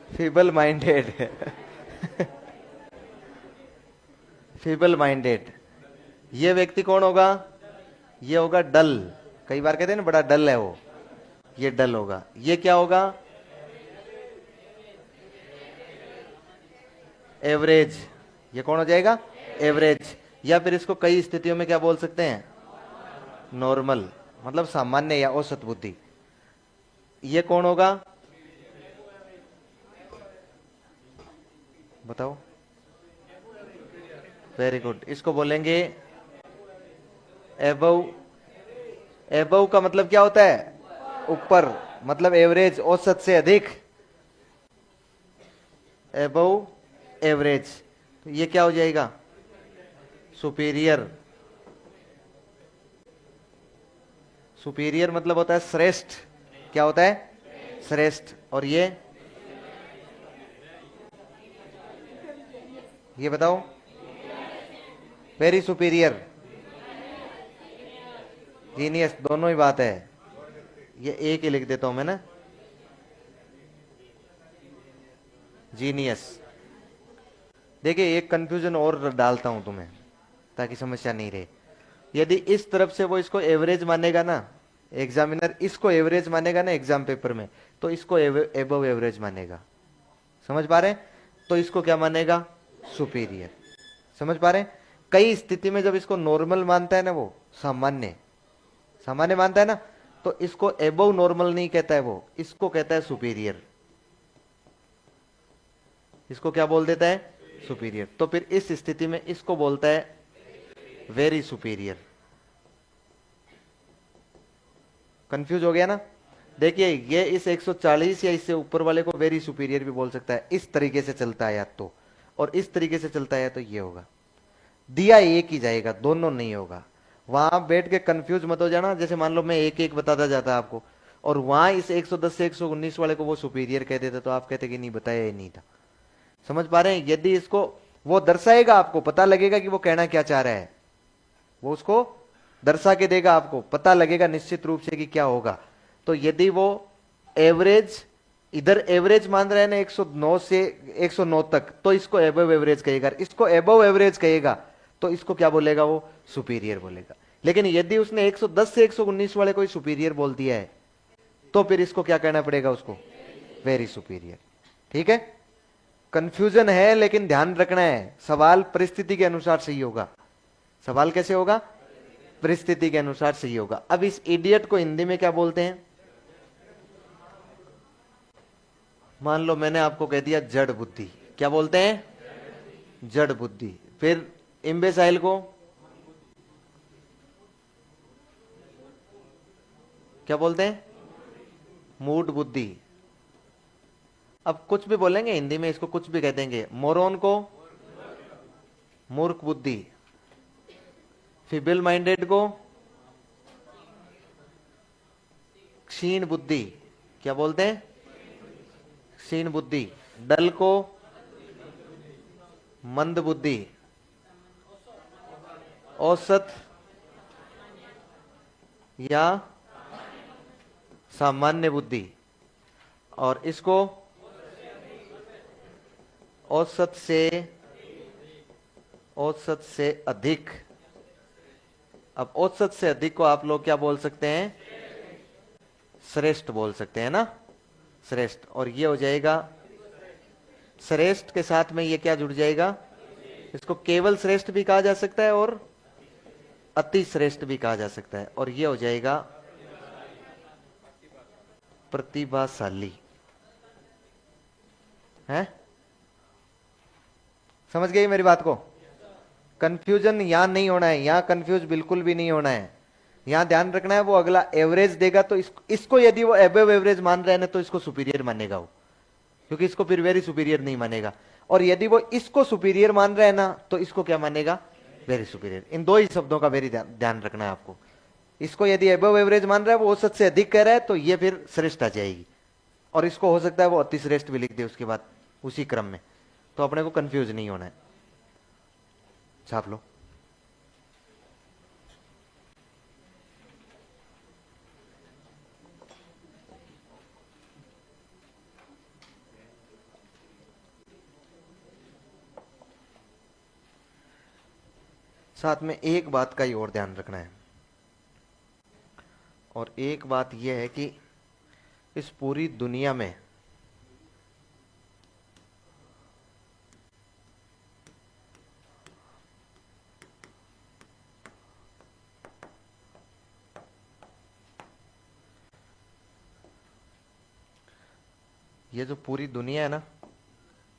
फीबल माइंडेड। Feeble minded. ये व्यक्ति कौन होगा? ये होगा डल। कई बार कहते हैं ना बड़ा डल है वो, ये डल होगा। ये क्या होगा? एवरेज। ये कौन हो जाएगा? एवरेज। या फिर इसको कई स्थितियों में क्या बोल सकते हैं? नॉर्मल, मतलब सामान्य या औसत बुद्धि। ये कौन होगा? बताओ। Very good. इसको बोलेंगे एबव। एबव का मतलब क्या होता है? ऊपर, मतलब एवरेज, औसत से अधिक। Above average. तो ये क्या हो जाएगा? सुपीरियर। सुपीरियर मतलब होता है श्रेष्ठ। क्या होता है? श्रेष्ठ। और ये बताओ। वेरी सुपीरियर, जीनियस, दोनों ही बात है। ये एक ही लिख देता हूं मैं ना, जीनियस। देखिए एक कंफ्यूजन और डालता हूं तुम्हें ताकि समस्या नहीं रहे। यदि इस तरफ से वो इसको एवरेज मानेगा ना, एग्जामिनर इसको एवरेज मानेगा ना एग्जाम पेपर में, तो इसको एबव एवरेज मानेगा। समझ पा रहे हैं? तो इसको क्या मानेगा? सुपीरियर। समझ पा रहे हैं? कई स्थिति में जब इसको नॉर्मल मानता है ना, वो सामान्य सामान्य मानता है ना, तो इसको एबव नॉर्मल नहीं कहता है, वो इसको कहता है सुपीरियर। इसको क्या बोल देता है? सुपीरियर। तो फिर इस स्थिति में इसको बोलता है वेरी सुपीरियर। कंफ्यूज हो गया ना? देखिए ये इस 140 या इससे ऊपर वाले को वेरी सुपीरियर भी बोल सकता है, इस तरीके से चलता है या तो, और इस तरीके से चलता है तो ये होगा। दिया एक ही जाएगा, दोनों नहीं होगा। वहां बैठ के कंफ्यूज मत हो जाना। जैसे मान लो मैं एक एक बताता जाता आपको, और वहां इस 110 से 119 वाले को वो सुपीरियर कह देते, तो आप कहते कि नहीं बताया ही नहीं था। समझ पा रहे हैं? यदि इसको वो दर्शाएगा, आपको पता लगेगा कि वो कहना क्या चाह रहा है, वो उसको दर्शा के देगा, आपको पता लगेगा निश्चित रूप से कि क्या होगा। तो यदि वो एवरेज, इधर एवरेज मान रहे हैं ना 109 से 109 तक, तो इसको एबव एवरेज कहेगा, इसको एबव एवरेज कहेगा तो इसको क्या बोलेगा, वो सुपीरियर बोलेगा। लेकिन यदि उसने 110 से 119 वाले कोई सुपीरियर बोल दिया है तो फिर इसको क्या कहना पड़ेगा, उसको वेरी सुपीरियर। ठीक है, कंफ्यूजन है लेकिन ध्यान रखना है, सवाल परिस्थिति के अनुसार सही होगा। सवाल कैसे होगा, परिस्थिति के अनुसार सही होगा। अब इस इडियट को हिंदी में क्या बोलते हैं? मान लो मैंने आपको कह दिया जड़ बुद्धि, क्या बोलते हैं? जड़ बुद्धि। फिर इम्बेसाइल को क्या बोलते हैं? मूड बुद्धि। अब कुछ भी बोलेंगे हिंदी में, इसको कुछ भी कह देंगे। मोरोन को मूर्ख बुद्धि, फीबल माइंडेड को क्षीण बुद्धि, क्या बोलते हैं? क्षीण बुद्धि। डल को मंद बुद्धि, औसत या सामान्य बुद्धि, और इसको औसत से अधिक। अब औसत से अधिक को आप लोग क्या बोल सकते हैं? श्रेष्ठ बोल सकते हैं ना, श्रेष्ठ। और ये हो जाएगा श्रेष्ठ के साथ में ये क्या जुड़ जाएगा? इसको केवल श्रेष्ठ भी कहा जा सकता है और अति श्रेष्ठ भी कहा जा सकता है, और ये हो जाएगा प्रतिभाशाली। है, समझ गई मेरी बात को? कंफ्यूजन यहां नहीं होना है, यहां कंफ्यूज बिल्कुल भी नहीं होना है। यहां ध्यान रखना है, वो अगला एवरेज देगा तो इसको यदि वो एबव एवरेज मान रहे हैं तो इसको सुपीरियर मानेगा वो, क्योंकि इसको फिर वेरी सुपीरियर नहीं मानेगा। और यदि वो इसको सुपीरियर मान रहे हैं ना तो इसको क्या मानेगा? Very superior. इन दो ही शब्दों का वेरी ध्यान रखना है आपको। इसको यदि एबव एवरेज मान रहा है, वो औसत से अधिक कह रहा है, तो ये फिर श्रेष्ठ आ जाएगी। और इसको हो सकता है वो अति श्रेष्ठ भी लिख दे उसके बाद उसी क्रम में, तो अपने को कंफ्यूज नहीं होना है। छाप लो। साथ में एक बात का ही और ध्यान रखना है, और एक बात यह है कि इस पूरी दुनिया में ये जो पूरी दुनिया है ना,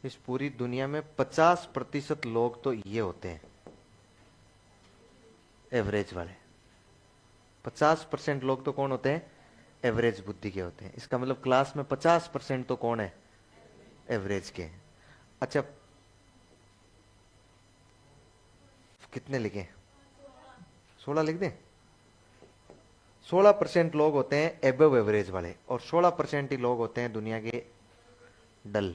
इस पूरी दुनिया में 50% लोग तो ये होते हैं एवरेज वाले। 50% लोग तो कौन होते हैं? एवरेज बुद्धि के होते हैं। इसका मतलब क्लास में 50% तो कौन है? एवरेज के। अच्छा, कितने लिखे? 16 लिख दें? 16% लोग होते हैं एबव एवरेज वाले, और 16% ही लोग होते हैं दुनिया के डल।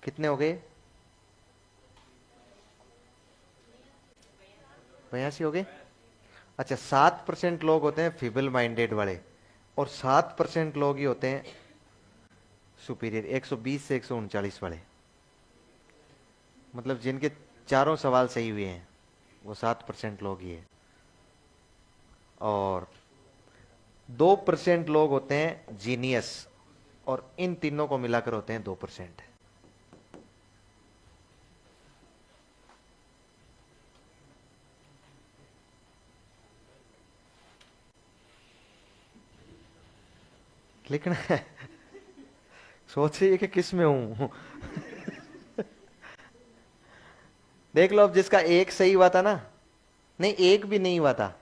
कितने हो गए? 82 हो गए। अच्छा, 7% लोग होते हैं फीबल माइंडेड वाले, और 7% लोग ही होते हैं सुपीरियर, 120 से 139 वाले। मतलब जिनके चारों सवाल सही हुए हैं वो 7% लोग ही है। और 2% लोग होते हैं जीनियस, और इन तीनों को मिलाकर होते हैं 2%। लिखना है। सोच रही है कि किस में हूं। देख लो, अब जिसका एक सही हुआ था ना, नहीं एक भी नहीं हुआ था,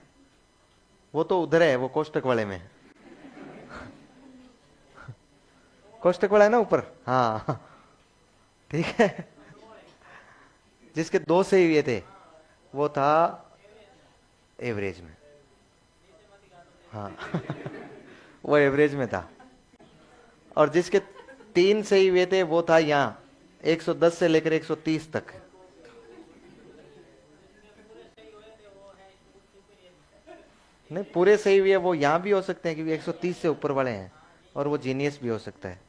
वो तो उधर है, वो कोष्टक वाले में। कोष्टक वाला है ना ऊपर, हाँ ठीक है। जिसके 2 सही हुए थे वो था एवरेज में, हाँ वो एवरेज में था। और जिसके 3 सही हुए थे वो था यहां 110 से लेकर 130 तक। नहीं, पूरे सही भी है, वो यहां भी हो सकते हैं क्योंकि 130 से ऊपर वाले हैं, और वो जीनियस भी हो सकता है।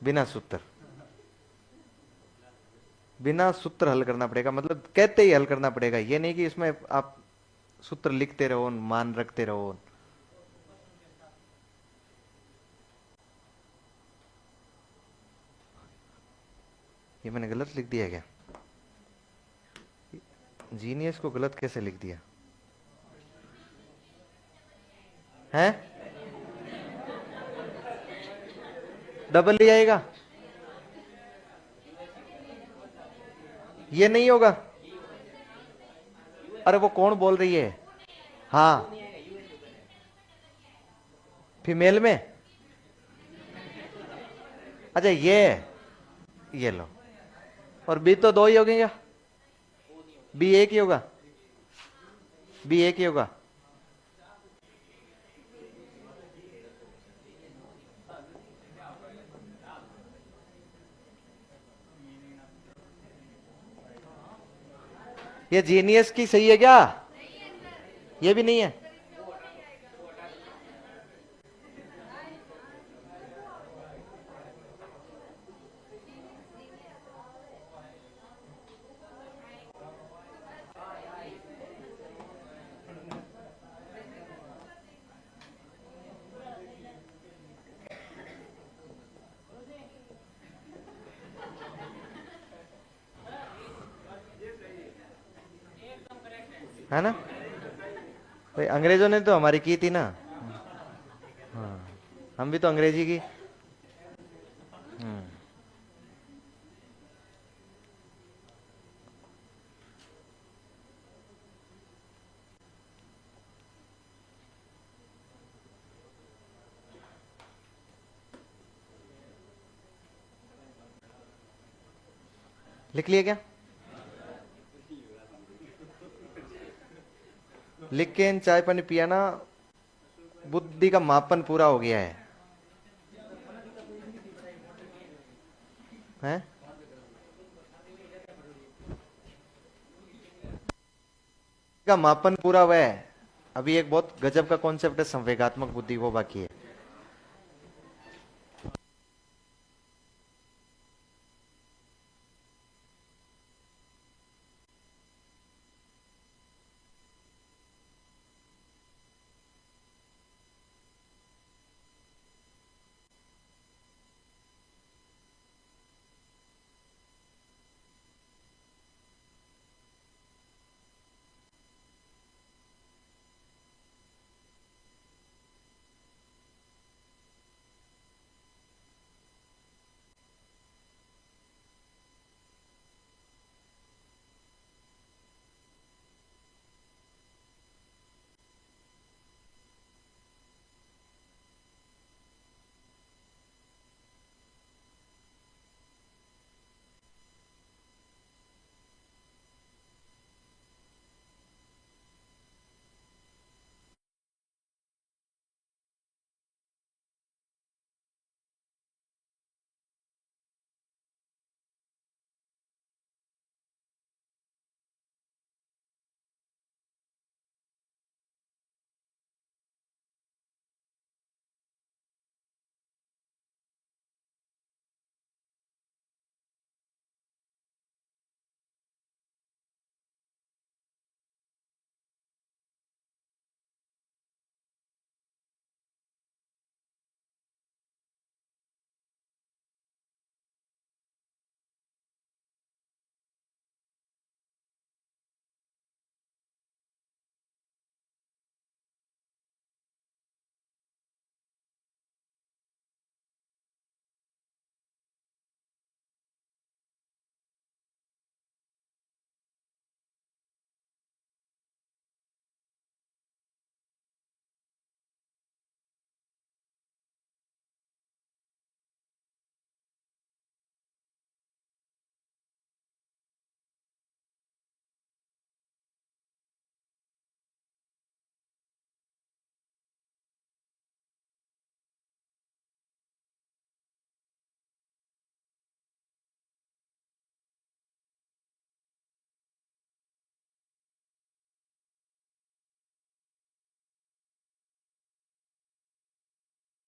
बिना सूत्र, बिना सूत्र हल करना पड़ेगा, मतलब कहते ही हल करना पड़ेगा, ये नहीं कि इसमें आप सूत्र लिखते रहो, मान रखते रहो। ये मैंने गलत लिख दिया क्या? जीनियस को गलत कैसे लिख दिया है? डबल ही आएगा, ये नहीं होगा। अरे वो कौन बोल रही है? हाँ, फीमेल में। अच्छा ये लो, और बी तो दो ही हो गए क्या? बी एक ही होगा, बी एक ही होगा। ये जीनियस की सही है क्या? ये भी नहीं है। है ना भाई, अंग्रेजों ने तो हमारी की थी ना। हाँ, हम भी तो अंग्रेजी की। हम्म, लिख लिया क्या? लिख के चाय पानी पिया ना, बुद्धि का मापन पूरा हो गया है? का मापन पूरा हुआ है। अभी एक बहुत गजब का कॉन्सेप्ट है संवेगात्मक बुद्धि, वो बाकी है।